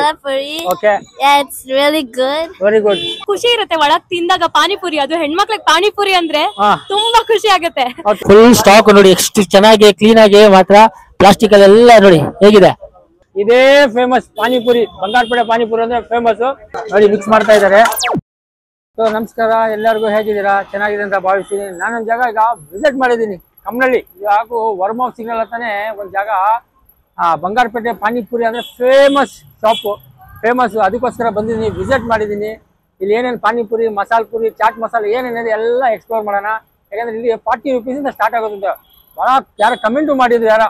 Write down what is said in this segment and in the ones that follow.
masala puri. Okay. Yeah, it's really good. Very good. ಖುಷಿ ಇರುತ್ತೆ ಒಳಗ್ ತಿಂದಾಗ ಪಾನಿಪುರಿ. ಅದು ಹೆಣ್ಮಕ್ಳಿಗೆ ಪಾನಿಪುರಿ ಅಂದ್ರೆ ತುಂಬಾ ಖುಷಿ ಆಗುತ್ತೆ. ಫುಲ್ ಸ್ಟಾಕ್ ನೋಡಿ, ಎಷ್ಟು ಚೆನ್ನಾಗಿ ಕ್ಲೀನ್ ಆಗಿ ಮಾತ್ರ ಪ್ಲಾಸ್ಟಿಕ್ ಅಲ್ಲೆಲ್ಲ ನೋಡಿ ಹೇಗಿದೆ. ಇದೇ ಫೇಮಸ್ ಪಾನಿಪುರಿ, ಬಂಗಾರಪೇಟೆ ಪಾನಿಪುರಿ ಅಂದ್ರೆ ಫೇಮಸ್ ನೋಡಿ. ಮಿಕ್ಸ್ ಮಾಡ್ತಾ ಇದ್ದಾರೆ. ಸೊ ನಮಸ್ಕಾರ ಎಲ್ಲರಿಗೂ, ಹೇಗಿದ್ದೀರಾ? ಚೆನ್ನಾಗಿದೆ ಅಂತ ಭಾವಿಸ್ತೀನಿ. ನಾನೊಂದು ಜಾಗ ಈಗ ವಿಸಿಟ್ ಮಾಡಿದ್ದೀನಿ, ಕಮ್ಮನಹಳ್ಳಿ. ಹಾಗೂ ವರ್ಮಾಫ್ ಸಿಗ್ನಲ್ ಅಂತಾನೆ ಒಂದು ಜಾಗ, ಬಂಗಾರಪೇಟೆ ಪಾನಿಪುರಿ ಅಂದ್ರೆ ಫೇಮಸ್ ಶಾಪು, ಫೇಮಸ್. ಅದಕ್ಕೋಸ್ಕರ ಬಂದಿದ್ದೀನಿ, ವಿಸಿಟ್ ಮಾಡಿದ್ದೀನಿ. ಇಲ್ಲಿ ಏನೇನು ಪಾನಿಪುರಿ, ಮಸಾಲ ಪುರಿ, ಚಾಟ್ ಮಸಾಲ ಏನೇನಿದೆ ಎಲ್ಲ ಎಕ್ಸ್ಪ್ಲೋರ್ ಮಾಡೋಣ. ಯಾಕಂದ್ರೆ ಇಲ್ಲಿ 40 ರೂಪೀಸಿಂದ ಸ್ಟಾರ್ಟ್ ಆಗೋದು. ಭಾಳ ಯಾರು ಕಮೆಂಟು ಮಾಡಿದ್ರು, ಯಾರ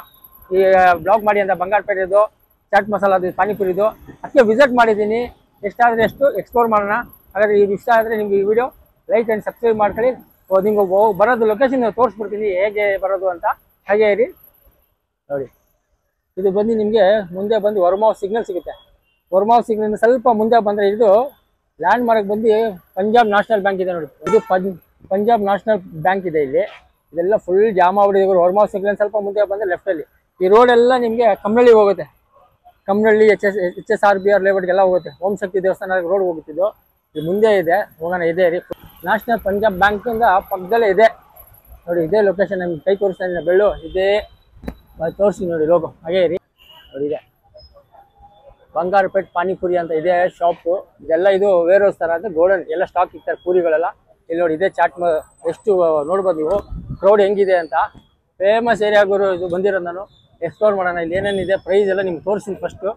ಈ ಬ್ಲಾಗ್ ಮಾಡಿ ಅಂತ ಬಂಗಾರಪೇಟೆದು ಚಾಟ್ ಮಸಾಲದು ಪಾನಿಪುರಿದು. ಅದಕ್ಕೆ ವಿಸಿಟ್ ಮಾಡಿದ್ದೀನಿ. ಎಷ್ಟಾದರೆ ಎಷ್ಟು ಎಕ್ಸ್ಪ್ಲೋರ್ ಮಾಡೋಣ. ಹಾಗಾದ್ರೆ ಇದು ಇಷ್ಟ ಆದರೆ ನಿಮ್ಗೆ ಈ ವಿಡಿಯೋ ಲೈಕ್ ಆ್ಯಂಡ್ ಸಬ್ಸ್ಕ್ರೈಬ್ ಮಾಡ್ಕೊಳ್ಳಿ. ನಿಮ್ಗೆ ಬರೋದು ಲೊಕೇಶನ್ ತೋರಿಸ್ಬಿಡ್ತೀನಿ ಹೇಗೆ ಬರೋದು ಅಂತ. ಹಾಗೆ ಇರಿ ನೋಡಿ. ಇದು ಬಂದು ನಿಮಗೆ ಮುಂದೆ ಬಂದು ವರ್ಮಾವ್ ಸಿಗ್ನಲ್ ಸಿಗುತ್ತೆ. ವರ್ಮಾವ್ ಸಿಗ್ನಲ್ ಸ್ವಲ್ಪ ಮುಂದೆ ಬಂದರೆ ಇದು ಲ್ಯಾಂಡ್ ಮಾರ್ಕ್ ಬಂದು ಪಂಜಾಬ್ ನ್ಯಾಷನಲ್ ಬ್ಯಾಂಕ್ ಇದೆ ನೋಡಿ. ಇದು ಪಂಜಾಬ್ ನ್ಯಾಷನಲ್ ಬ್ಯಾಂಕ್ ಇದೆ ಇಲ್ಲಿ. ಇದೆಲ್ಲ ಫುಲ್ ಜಾಮ್ ಆಗ್ಬಿಟ್ಟಿದೆ. ವರ್ಮಾವ್ ಸಿಗ್ನಲ್ ಸ್ವಲ್ಪ ಮುಂದೆ ಬಂದರೆ ಲೆಫ್ಟಲ್ಲಿ ಈ ರೋಡ್ ಎಲ್ಲ ನಿಮಗೆ ಕಮ್ಮನಹಳ್ಳಿ ಹೋಗುತ್ತೆ. ಕಮ್ಮನಹಳ್ಳಿ HSRBR ಲೇಔಟ್ಗೆಲ್ಲ ಹೋಗುತ್ತೆ. ಓಂ ಶಕ್ತಿ ದೇವಸ್ಥಾನ ರೋಡ್ ಹೋಗುತ್ತಿದ್ದು ಇದು ಮುಂದೆ ಇದೆ. ಹೋಗೋಣ, ಇದೆ ರೀ. ನ್ಯಾಷನಲ್ ಪಂಜಾಬ್ ಬ್ಯಾಂಕಿಂದ ಪಕ್ಕದಲ್ಲೇ ಇದೆ ನೋಡಿ. ಇದೇ ಲೊಕೇಶನ್ ನಮ್ಗೆ ಕೈ ತೋರಿಸ್ತಾ ಇದ್ದೀನಿ, ಬೆಳ್ಳು ಇದೇ ತೋರಿಸಿ ನೋಡಿ ಲೋಗೋ. ಹಾಗೇ ರೀ ನೋಡಿ, ಇದೆ ಬಂಗಾರಪೇಟೆ ಪಾನಿಪುರಿ ಅಂತ ಇದೆ ಶಾಪು. ಇದೆಲ್ಲ ಇದು ವೇರ್ ಹೌಸ್ ಥರ ಅಂತ ಗೋಲ್ಡನ್ ಎಲ್ಲ ಸ್ಟಾಕ್ ಇರ್ತಾರೆ ಪೂರಿಗಳೆಲ್ಲ. ಇಲ್ಲಿ ನೋಡಿ, ಇದೇ ಚಾಟ್ ಎಷ್ಟು ನೋಡ್ಬೋದು ನೀವು, ಕ್ರೌಡ್ ಹೆಂಗಿದೆ ಅಂತ. ಫೇಮಸ್ ಏರಿಯಾ ಗುರು ಇದು ಬಂದಿರೋದು. ನಾನು ಎಕ್ಸ್ಪ್ಲೋರ್ ಮಾಡೋಣ. ಇಲ್ಲಿ ಏನೇನಿದೆ ಪ್ರೈಸ್ ಎಲ್ಲ ನಿಮ್ಗೆ ತೋರಿಸ್ತೀನಿ ಫಸ್ಟು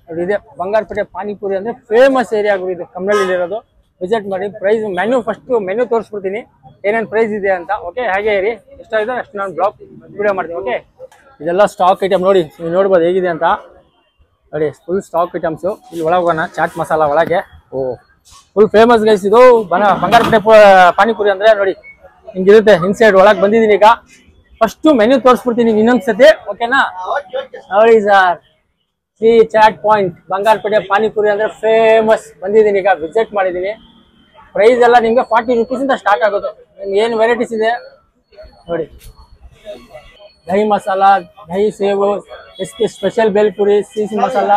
ನೋಡಿ. ಇದೆ ಬಂಗಾರಪೇಟೆ ಪಾನಿಪುರಿ ಅಂದರೆ ಫೇಮಸ್ ಏರಿಯಾ ಗುರು ಇದು, ಕಮ್ಮನಹಳ್ಳಿಲಿರೋದು. ವಿಸಿಟ್ ಮಾಡಿ. ಪ್ರೈಸ್ ಮೆನು ಫಸ್ಟು ಮೆನು ತೋರಿಸ್ಬಿಡ್ತೀನಿ ಏನೇನು ಪ್ರೈಸ್ ಇದೆ ಅಂತ. ಓಕೆ, ಹಾಗೆ ಇರಿ. ಎಷ್ಟಾಗಿದೆ ಅಷ್ಟು ನಾನು ಬ್ಲಾಗ್ ವಿಡಿಯೋ ಮಾಡ್ತೀನಿ. ಓಕೆ, ಇದೆಲ್ಲ ಸ್ಟಾಕ್ ಐಟಮ್ ನೋಡಿ, ನೀವು ನೋಡ್ಬೋದು ಹೇಗಿದೆ ಅಂತ ನೋಡಿ. Full stack items. ಇಲ್ಲಿ ಒಳಗೆ ಹೋಗೋಣ, ಚಾಟ್ ಮಸಾಲ ಒಳಗೆ. ಫುಲ್ ಫೇಮಸ್ ಗೈಸ್ ಇದು ಬಂಗಾರಪೇಟೆ ಪಾನಿಪುರಿ ಅಂದರೆ ನೋಡಿ ಹಿಂಗಿರುತ್ತೆ. ಇನ್ಸೈಡ್ ಒಳಗೆ ಬಂದಿದ್ದೀನಿ ಈಗ. ಫಸ್ಟು ಮೆನ್ಯೂ ತೋರಿಸ್ಬಿಡ್ತೀನಿ ಇನ್ನೊಂದು ಸತಿ, ಓಕೆನಾ? ನೋಡಿ ಸರ್, ಶ್ರೀ ಚಾಟ್ ಪಾಯಿಂಟ್ ಬಂಗಾರಪೇಟೆ ಪಾನಿಪುರಿ ಅಂದರೆ ಫೇಮಸ್. ಬಂದಿದ್ದೀನಿ ಈಗ, ವಿಸಿಟ್ ಮಾಡಿದ್ದೀನಿ. ಪ್ರೈಸ್ ಎಲ್ಲ ನಿಮಗೆ 40 ರೂಪೀಸಿಂದ ಸ್ಟಾರ್ಟ್ ಆಗೋದು. ನಿಮ್ಗೆ ಏನು ವೆರೈಟೀಸ್ ಇದೆ ನೋಡಿ. ದಹಿ ಮಸಾಲ, ದಹಿ ಸೇವು, ಸ್ಪೆಷಲ್ ಬೇಲ್ ಪುರಿ, ಸಿಹಿ masala,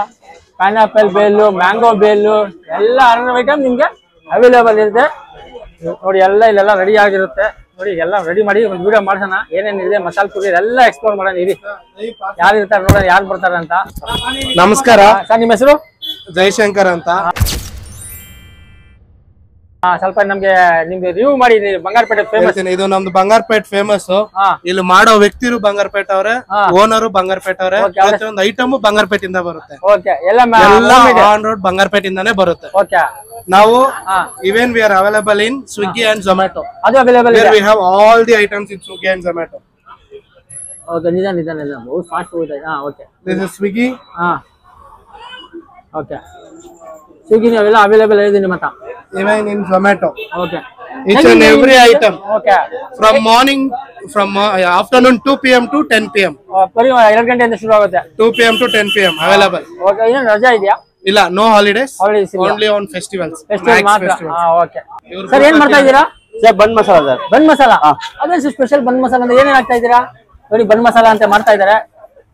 pineapple bail, mango bail ಎಲ್ಲ ಐಟಮ್ ನಿಮಗೆ ಅವೈಲೇಬಲ್ ಇರುತ್ತೆ ನೋಡಿ. ಎಲ್ಲ ಇಲ್ಲೆಲ್ಲ ರೆಡಿ ಆಗಿರುತ್ತೆ ನೋಡಿ. ಎಲ್ಲ ರೆಡಿ ಮಾಡಿ ಒಂದು ವಿಡಿಯೋ ಮಾಡೋಣ. ಏನೇನಿದೆ ಮಸಾಲ ಪುರಿ ಎಲ್ಲ ಎಕ್ಸ್ಪ್ಲೋರ್ ಮಾಡೋಣ. ಇರಿ, ಯಾರು ಇರ್ತಾರೆ ನೋಡೋಣ, ಯಾರು ಬರ್ತಾರೆ ಅಂತ. ನಮಸ್ಕಾರ ಸರ್, ನಿಮ್ಮ ಹೆಸರು? ಜಯಶಂಕರ್ ಅಂತ. ಸ್ವಲ್ಪ ನಮ್ಗೆ ನಿಮ್ಗೆ ರಿವ್ಯೂ ಮಾಡಿ. ಬಂಗಾರಪೇಟೆ ಫೇಮಸ್ ಇದು ನಮ್ದು ಬಂಗಾರಪೇಟೆ ಫೇಮಸ್. ಇಲ್ಲಿ ಮಾಡೋ ವ್ಯಕ್ತಿರು ಬಂಗಾರಪೇಟೆ ಅವರೇ, ಓನರು ಬಂಗಾರಪೇಟೆ ಅವರೇ. ಪ್ರತಿಯೊಂದು ಐಟಮ್ ಬಂಗಾರಪೇಟೆಯಿಂದ ಬರುತ್ತೆ. ಆನ್ ರೋಡ್ ಬಂಗಾರಪೇಟೆಯಿಂದಾನೇ ಬರುತ್ತೆ. ನಾವು even we are available in Swiggy and Zomato. ಅದು ಅವೈಲೇಬಲ್ ಇದೆ. We have all the items in Swiggy and Zomato. Okay, ನಿಧಾನ ಬಹು ಫಾಸ್ಟ್ ಹೋಗುತ್ತೆ. Okay, this is Swiggy. Okay, Swiggy ಅವೆಲ್ಲ ಅವೈಲೇಬಲ್ ಇದೆ ನಿಮ್ಮ ಹತ್ರ. Even in Zomato. Okay. Each and every item. Okay. From morning, from afternoon 2 PM to 10 PM. ಬರೀ 2 ಗಂಟೆಯಿಂದ ಶುರು ಆಗುತ್ತೆ. 2 PM to 10 PM available. Okay, ಏನು ರಜಾ ಇದೆಯಾ? ಇಲ್ಲ, no holidays. Holidays ಇಲ್ಲ. Only on festivals. ಫೆಸ್ಟಿವಲ್ ಮಾತ್ರ. ಓಕೆ. ಸರ್, ಏನು ಮಾಡ್ತಾ ಇದ್ದೀರಾ? ಸರ್, ಬನ್ ಮಸಾಲ ಸರ್. ಬನ್ ಮಸಾಲ. ಅದೇ ಸ್ಪೆಷಲ್ ಬನ್ ಮಸಾಲ ಅಂದ್ರೆ ಏನೇನು ಹಾಕ್ತಾ ಇದ್ದೀರಾ? ನೋಡಿ, ಬನ್ ಮಸಾಲ ಅಂತ ಮಾಡ್ತಾ ಇದ್ದಾರೆ.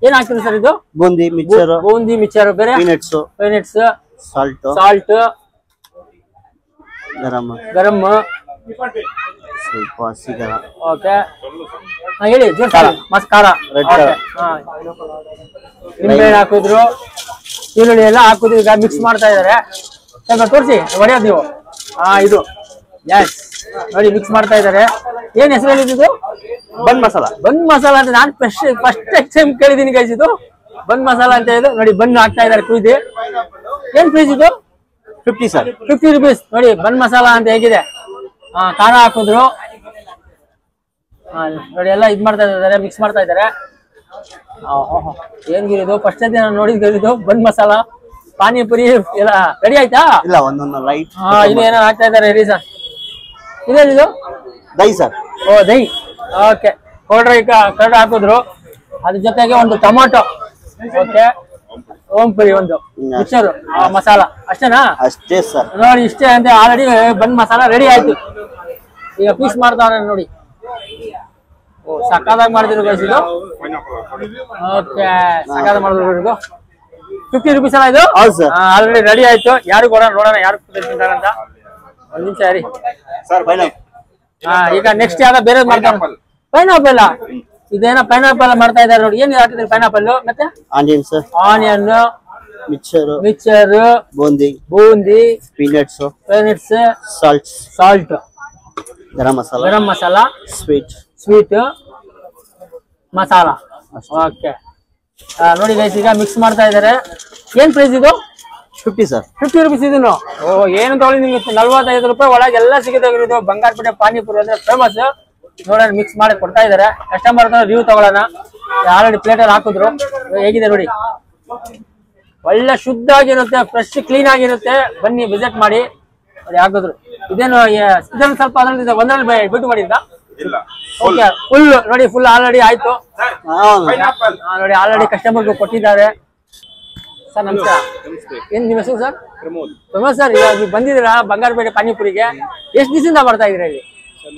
ಏನು ಹಾಕ್ತೀರಿ ಸರ್ ಇದು? ಬೂಂದಿ ಮಿಕ್ಸರ್. ಬೂಂದಿ ಮಿಕ್ಸರ್, ಬೇರೆ ಪೀನಟ್ಸ್, ಸಾಲ್ಟ್, ಗರಂ, ಸ್ವಲ್ಪ ಸಿಗರ. ಓಕೆ, ಹೇಳಿ. ಖಾರ, ನಿಂಬೆಹಣ್ಣು ಹಾಕಿದ್ರು, ಈರುಳ್ಳಿ ಎಲ್ಲ ಹಾಕಿದ್ರು. ಈಗ ಮಿಕ್ಸ್ ಮಾಡ್ತಾ ಇದಾರೆ. ಸ್ವಲ್ಪ ತೋರಿಸಿ, ಹೊಡೆಯೋದು ನೀವು. ಇದು ಎಸ್ ನೋಡಿ, ಮಿಕ್ಸ್ ಮಾಡ್ತಾ ಇದಾರೆ. ಏನ್ ಹೆಸರು ಹೇಳಿದ್ದು? ಬನ್ ಮಸಾಲ. ಬನ್ ಮಸಾಲ ಅಂತ ನಾನು ಫಸ್ಟ್ ಟೈಮ್ ಕೇಳಿದೀನಿ ಗೈಸ್. ಇದು ಬನ್ ಮಸಾಲ ಅಂತ ಇದು ನೋಡಿ. ಬನ್ ಹಾಕ್ತಾ ಇದಾರೆ ಕುಯ್ದು. ಏನ್ ಪ್ರೈಸ್ ಇದು? 50 ಸರ್. 50 ರೂಪೀಸ್ ನೋಡಿ. ಬನ್ ಮಸಾಲ ಅಂತ ಹೇಗಿದೆ. ಖಾರ ಹಾಕಿದ್ರು ನೋಡಿ. ಎಲ್ಲ ಇದ್ ಮಾಡ್ತಾ ಇದಾರೆ, ಮಿಕ್ಸ್ ಮಾಡ್ತಾ ಇದಾರೆ. ಏನ್ ಗಿರಿದು? ಫಸ್ಟ್ ಟೈಮ್ ನಾನು ನೋಡಿದ್ದು ಬನ್ ಮಸಾಲ ಪಾನಿಪುರಿ ಎಲ್ಲ ರೆಡಿ ಆಯ್ತಾ? ಇಲ್ಲ, ಒಂದೊಂದು ಲೈಟ್. ಇದು ಏನೋ ಹಾಕ್ತಾ ಇದಾರೆ. ಹೇಳಿ ಸರ್, ಇದೇನಿದು? ದಹಿ ಸರ್. ಓ, ದಹಿ. ಓಕೆ, ಕರ್ಡ್ ಹಾಕಿದ್ರು. ಅದ್ರ ಜೊತೆಗೆ ಒಂದು ಟೊಮಾಟೊ. ಓಕೆ, ಓಂ ಪುರಿ, ಒಂದು ಮಿಕ್ಸರ್ ಮಸಾಲ. ಅಷ್ಟೇನಾ? ಅಷ್ಟೇ ಸರ್. ನೋಡಿ, ಇಷ್ಟೇ ಅಂತ ಆಲ್ರೆಡಿ ಬನ್ ಮಸಾಲ ರೆಡಿ ಆಯ್ತು. ಈಗ ಪೀಸ್ ಮಾಡ್ತಾವ್ರೆ ನೋಡಿ. ಓ, ಸಕ್ಕದಾಗಿ ಮಾಡಿದ್ರು ಗೈಸ್ ಇದು. ಓಕೆ, ಸಕ್ಕದಾಗಿ ಮಾಡಿದ್ರು ಇದು. 50 rupees ಅಲ್ಲ ಇದು? ಹೌದು ಸರ್. ಆಲ್ರೆಡಿ ರೆಡಿ ಆಯ್ತು. ಯಾರು ಕೊಡೋಣ ನೋಡೋಣ ಯಾರು ತಿಂತಾರೆ ಅಂತ. ಒಂದ್ ನಿಮಿಷ ರೀ. Sir pineapple. ಈಗ ನೆಕ್ಸ್ಟ್ ಯಾವ್ದೋ ಬೇರೆ ಮಾಡ್ತಾರೆ. ಪೈನಾಪಲ್ ಇದೇನೋ ಪೈನಾಪಲ್ ಮಾಡ್ತಾ ಇದಾರೆ ನೋಡಿ. ಏನ್ ಹಾಕಿದ್ರಿ ಪೈನಾಪಲ್? ಮತ್ತೆ onion sir, onion, mixer, boondi, peanuts, salt, garam masala, sweet masala. Okay ನೋಡಿ ಗೈಸ್, ಈಗ ಮಿಕ್ಸ್ ಮಾಡ್ತಾ ಇದಾರೆ. ಏನ್ ಪ್ರೈಸ್ ಇದು? 50 ಸರ್. 50 rupees ಇದನ್ನು. ಏನು ತಗೊಳ್ಳಿ ನಿಮ್ಗೆ 45 ರೂಪಾಯಿ ಒಳಗೆ ಎಲ್ಲ ಸಿಗುತ್ತೆ. ಬಂಗಾರಪೇಟೆ ಪಾನಿಪುರಿ ಅಂದ್ರೆ ಫೇಮಸ್. ನೋಡೋಣ ಮಿಕ್ಸ್ ಮಾಡಿ ಕೊಡ್ತಾ ಇದಾರೆ. ಕಸ್ಟಮರ್ ರಿವ್ಯೂ ತಗೊಳ್ಳೋಣ. ಆಲ್ರೆಡಿ ಪ್ಲೇಟ್ ಅಲ್ಲಿ ಹಾಕಿದ್ರು. ಹೇಗಿದೆ ನೋಡಿ, ಒಳ್ಳೆ ಶುದ್ಧ ಆಗಿರುತ್ತೆ, ಫ್ರೆಶ್ ಕ್ಲೀನ್ ಆಗಿರುತ್ತೆ. ಬನ್ನಿ ವಿಸಿಟ್ ಮಾಡಿ. ಹಾಕಿದ್ರು ಇದೇನು ಇದನ್ನು ಸ್ವಲ್ಪ ಅದರಲ್ಲಿ ಒಂದರಲ್ಲಿ ಬಿಟ್ಟು ಮಾಡಿದ್ದ. ಓಕೆ ಫುಲ್ ನೋಡಿ, ಫುಲ್ ಆಲ್ರೆಡಿ ಆಯ್ತು ನೋಡಿ. ಆಲ್ರೆಡಿ ಕಸ್ಟಮರ್ಗೆ ಕೊಟ್ಟಿದ್ದಾರೆ. ಸರ್ ನಮಸ್ಕಾರ. ಏನ್ ನಿಮ್ಮ ಹೆಸರು ಸರ್? ಪ್ರಮೋದ್ ಸರ್. ಇವಾಗ ನೀವು ಬಂದಿದ್ದೀರಾ ಬಂಗಾರಪೇಟೆ ಪಾನಿಪುರಿಗೆ. ಎಷ್ಟು ದಿವಸದಿಂದ ಬರ್ತಾ ಇದ್ದೀರಾ ಇಲ್ಲಿ?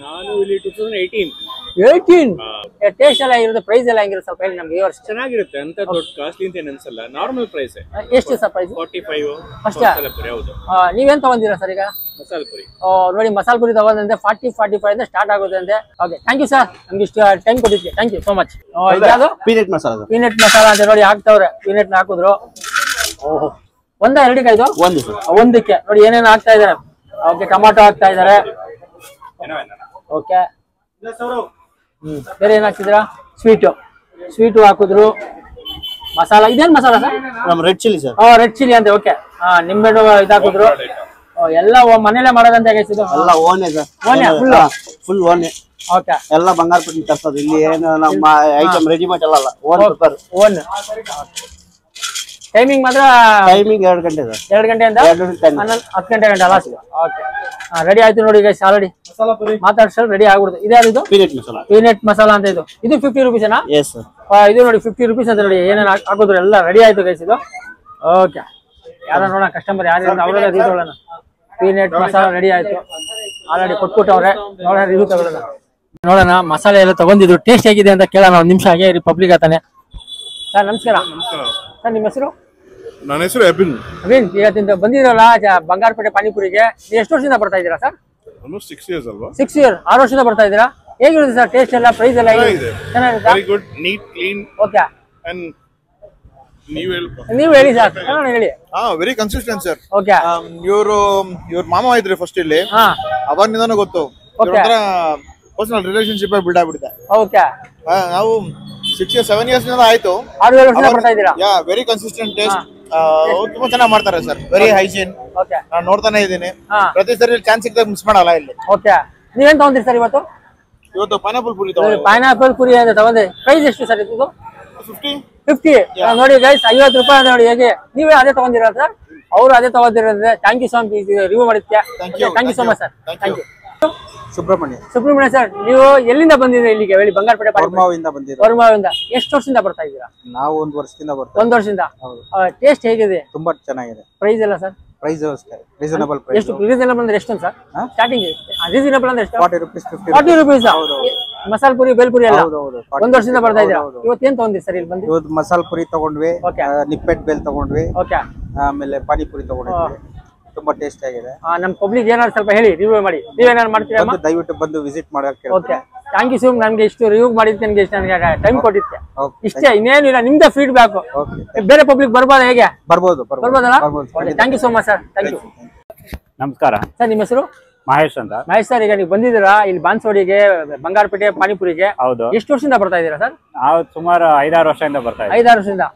ನಾನು ಇಲ್ಲಿ 2018. ಟೇಸ್ಟ್ ಎಲ್ಲ ಹೆಂಗಿರುತ್ತೆ, ಪ್ರೈಸ್ ಎಲ್ಲ ಹೆಂಗಿರುತ್ತೆ ಸ್ವಲ್ಪ ಹೇಳಿ ನಮ್ಗೆ. ಚೆನ್ನಾಗಿರುತ್ತೆ, ಅಂತ ದೊಡ್ಡ ಕಾಸ್ಟ್ಲಿ ಅಂತ ಅನ್ಸಲ್ಲ. Normal price. ಎಷ್ಟು ಸರ್ ಪ್ರೈಸ್? 45 ಅಷ್ಟೇ. ಹೌದು. ನೀವೇನ್ ತಗೊಂಡಿರಾ ಸರ್ ಈಗ? ಮಸಾಲ ಪುರಿ. ನೋಡಿ ಮಸಾಲ ಪುರಿ ತಗೊಂಡ್ರೆ 40-45 ಇಂದ ಸ್ಟಾರ್ಟ್ ಆಗುತ್ತೆ ಅಂತೆ. ಓಕೆ ಥ್ಯಾಂಕ್ ಯು ಸರ್, ನಮ್ಗೆ ಇಷ್ಟು ಟೈಮ್ ಕೊಟ್ಟಿದ್ದೆ. Thank you so much. ಇದ್ಯಾವುದು? ಪೀನಟ್ ಮಸಾಲ. ಪೀನಟ್ ಮಸಾಲ ಅಂತ ನೋಡಿ ಹಾಕ್ತವ್ರೆ. ಪೀನಟ್ ಹಾಕಿದ್ರು. ಓಹೋ, ಒಂದ ಎರಡಿಗಾಯ್ತು? ಒಂದಕ್ಕೆ ನೋಡಿ ಏನೇನು ಹಾಕ್ತಾ ಇದಾರೆ. ಓಕೆ ಟೊಮಾಟೊ ಹಾಕ್ತಾ ಇದಾರೆ. ಓಕೆ ಬೇರೆ ಏನ್ ಹಾಕ್ತಿದ್ರ? ಸ್ವೀಟು ಹಾಕಿದ್ರು. ಮಸಾಲ ಇದೇನ್ masala sir? Red chilli sir. Red chilli ಅಂತ. ಓಕೆ ನಿಂಬೆಹಣ್ಣು ಇದಾಕಿದ್ರು. ಎಲ್ಲ ಮನೇಲೆ ಮಾಡೋದಂತ ಎಲ್ಲ ಓನೆ ಸರ್. ಫುಲ್ ಓನೆ. ಓಕೆ ಎಲ್ಲ ಬಂಗಾರಪೇಟೆ ತರ್ಸೋದು. ಇಲ್ಲಿ ಏನು ನಮ್ಮ ಐಟಮ್ ರೆಡಿಮೇಡ್ ಅಲ್ಲ, ಓನ್. ಟೈಮಿಂಗ್ ಮಾತ್ರ ಟೈಮಿಂಗ್ 2 ಗಂಟೆ ಸರ್. 2 ಗಂಟೆಯಿಂದ 10 ಗಂಟೆ ಅಲ್ಲ. ಓಕೆ ರೆಡಿ ಆಯ್ತು ನೋಡಿ ಗೈಸ್. ಆಲ್ರೆಡಿ ಮಾತಾಡ್ಸಲ್ ರೆಡಿ ಆಗ್ಬಿಡುತ್ತೆ. ಇದ್ಯಾವುದು? ಪೀನಟ್ ಮಸಾಲ ಅಂತ. ಇದು 50 rupees ಏನಾ? ಇದು ನೋಡಿ 50 rupees ಅಂತ ನೋಡಿ. ಏನೇನು ಹಾಕಿದ್ರು ಎಲ್ಲ ರೆಡಿ ಆಯ್ತು ಗೈಸ್ ಇದು. ಓಕೆ ಯಾರ ನೋಡೋಣ ಕಸ್ಟಮರ್ ಯಾರು ಅವರೆಲ್ಲ ರಿವ್ಯೂ ತಗೊಳ್ಳೋಣ. ಪೀನಟ್ ಮಸಾಲ ರೆಡಿ ಆಯ್ತು. ಆಲ್ರೆಡಿ ಕೊಟ್ಬಿಟ್ಟವ್ರೆ. ನೋಡೋಣ ರಿವ್ಯೂ ತಗೊಳ್ಳೋಣ. ನೋಡೋಣ ಮಸಾಲೆ ಎಲ್ಲ ತಗೊಂಡಿದ್ರು. ಟೇಸ್ಟ್ ಹೇಗಿದೆ ಅಂತ ಕೇಳೋಣ. ಒಂದು ನಿಮಿಷ ಹಾಗೆ ಪಬ್ಲಿಕ್ ಆತಾನೆ. ಸರ್ ನಮಸ್ಕಾರ. ಸರ್ ನಿಮ್ಮ ಹೆಸರು? ನನ್ನ ಹೆಸರು ಅಭಿನ್. ಇವತ್ತಿಂದ ಬಂದಿರಲ್ಲ ಬಂಗಾರಪೇಟೆ ಪಾನಿಪುರಿಗೆ. ನೀವು ಎಷ್ಟು ವರ್ಷದಿಂದ ಬರ್ತಾ ಇದ್ದೀರಾ ಸರ್? 6 years ಅಲ್ವಾ? 6 years, 6 ವರ್ಷದಿಂದ ಬರ್ತಾ ಇದ್ದೀರಾ. ಹೇಗಿರುತ್ತೆ ಸರ್ ಟೇಸ್ಟ್ ಎಲ್ಲ, ಪ್ರೈಸ್ ಎಲ್ಲ ಚೆನ್ನಾಗಿದೆ? Very good, neat, clean. Okay and ನೀವು ಹೇಳಿ ಸರ್, ಹೇಳಿ. Very consistent sir. ಓಕೆ ಇವ್ರ ಮಾಮ ಇದ್ರಿ ಫಸ್ಟ್ ಇಲ್ಲಿ, ಅವಾಗಿಂದಾನು ಗೊತ್ತು. ಪರ್ಸನಲ್ ರಿಲೇಶನ್ಶಿಪ್ ಬಿಲ್ಡ್ ಆಗ್ಬಿಟ್ಟಿದೆ. ಓಕೆ ನಾವು 6 years 7 years ಆಯ್ತು. 6 ವರ್ಷದಿಂದ ಬರ್ತಾ ಇದ್ದೀರಾ? Very consistent taste. ತುಂಬಾ ಚೆನ್ನಾಗಿ ಮಾಡ್ತಾರೆ ಸರ್. Very hygiene. ನಾನು ನೋಡ್ತಾನೆ ಇದ್ದೀನಿ. ಪ್ರತಿ ಸರಿ ಚಾನ್ಸ್ ಸಿಕ್ಕಿದಾಗ ಮಿಸ್ ಮಾಡಲ್ಲ ಇಲ್ಲಿ. ಓಕೆ ನೀವೇನ್ ತಗೊಂಡ್ರಿ ಸರ್ ಇವತ್ತು? ಪೈನಾಪಲ್ ಪುರಿ ತಗೊಂಡೆ. ಪೈನಾಪಲ್ ಪುರಿ ಅಂತ ತಗೊಂಡ್ರಿ. ಪ್ರೈಸ್ ಎಷ್ಟು ಸರ್ ಇದು? 50 ನೋಡಿ ಗೈಸ್, 50 ರೂಪಾಯಿ ನೋಡಿ. ಹೇಗೆ ನೀವೇ ಅದೇ ತಗೊಂಡಿರ ಸರ್? ಅವರು ಅದೇ ತಗೊಂಡಿರೋದ್ರೆ thank you so much review ಮಾಡಿದ್ದೆ. Thank you so much sir. Thank you. Subrahmanya sir, ನೀವು ಎಲ್ಲಿಂದ ಬಂದಿದ್ದೀರಾ ಇಲ್ಲಿಗೆ? ಹೇಳಿ. ಬಂಗಾರಪೇಟೆ ವರ್ಮಾವಿಂದ. ಎಷ್ಟು ವರ್ಷದಿಂದ ಬರ್ತಾ ಇದ್ದೀರಾ? ನಾವು 1 ವರ್ಷದಿಂದ ಬರ್ತೀವಿ. 1 ವರ್ಷದಿಂದ. ಟೇಸ್ಟ್ ಹೇಗಿದೆ? ತುಂಬಾ ಚೆನ್ನಾಗಿದೆ. ಪ್ರೈಸ್ ಎಲ್ಲ ಸರ್? ಪ್ರೈಸ್ ಅಷ್ಟೇ ರೀಸನಬಲ್ ಪ್ರೈಸ್. ಎಷ್ಟು ರೀಸನಬಲ್ ಅಂದ್ರೆ ಎಷ್ಟು ಸರ್? ಸ್ಟಾರ್ಟಿಂಗ್ ರೀಸನಬಲ್ ಅಂದ್ರೆ ಎಷ್ಟು? 40 rupees 40 rupees. ಮಸಾಲ ಪುರಿ ಬೇಲ್ಪುರಿ ಎಲ್ಲ 1 ವರ್ಷದಿಂದ ಬರ್ತಾ ಇದ್ದೀರಾ. ಇವತ್ತೇನ್ ತಗೊಂಡ್ರಿ ಸರ್ ಇಲ್ಲಿ ಬಂದು? ಇವತ್ತು ಮಸಾಲ ಪುರಿ ತಗೊಂಡ್ವಿ, ನಿಪ್ಪೆಟ್ ಬೇಲ್ ತಗೊಂಡ್ವಿ, ಆಮೇಲೆ ಪಾನಿಪುರಿ ತಗೊಂಡ್ವಿ. ತುಂಬಾ ಟೇಸ್ಟ್ ಆಗಿದೆ. ನಮ್ ಪಬ್ಲಿಕ್ ಏನಾದ್ರು ಸ್ವಲ್ಪ ಹೇಳಿ, ರಿವ್ಯೂ ಮಾಡಿ. ನೀವೇನಾದ್ರು ಮಾಡ್ತೀರಾ? ದಯವಿಟ್ಟು ಬಂದು ವಿಸಿಟ್ ಮಾಡಕ್ಕೆ. Okay thank you so much. ನನ್ಗೆ ಇಷ್ಟು ರಿವ್ಯೂ ಮಾಡಿದ್ದೆ, ನನಗೆ ಇಷ್ಟು ನನಗೆ ಟೈಮ್ ಕೊಟ್ಟಿದ್ದೆ. ಇಷ್ಟೇ, ಇನ್ನೇನಿಲ್ಲ. ನಿಮ್ದೇ ಫೀಡ್ಬ್ಯಾಕ್. ಬೇರೆ ಪಬ್ಲಿಕ್ ಬರ್ಬೋದಾ? ಹೇಗೆ ಬರ್ಬೋದಲ್ಲ? Thank you so much sir. Thank you. ನಮಸ್ಕಾರ ಸರ್, ನಿಮ್ಮ ಹೆಸರು? ಮಹೇಶ್ ಅಂತ. ಮಹೇಶ್ ಸರ್, ಈಗ ನೀವು ಬಂದಿದ್ದೀರಾ ಇಲ್ಲಿ ಬಾನ್ಸವಾಡಿಗೆ ಬಂಗಾರಪೇಟೆ ಪಾನಿಪುರಿಗೆ. ಹೌದು. ಎಷ್ಟು ವರ್ಷದಿಂದ ಬರ್ತಾ ಇದ್ದೀರಾ ಸರ್? ನಾವು ಸುಮಾರು 5-6 ವರ್ಷದಿಂದ ಬರ್ತಾ ಇದ್ದೀವಿ. 5-6 ವರ್ಷದಿಂದ.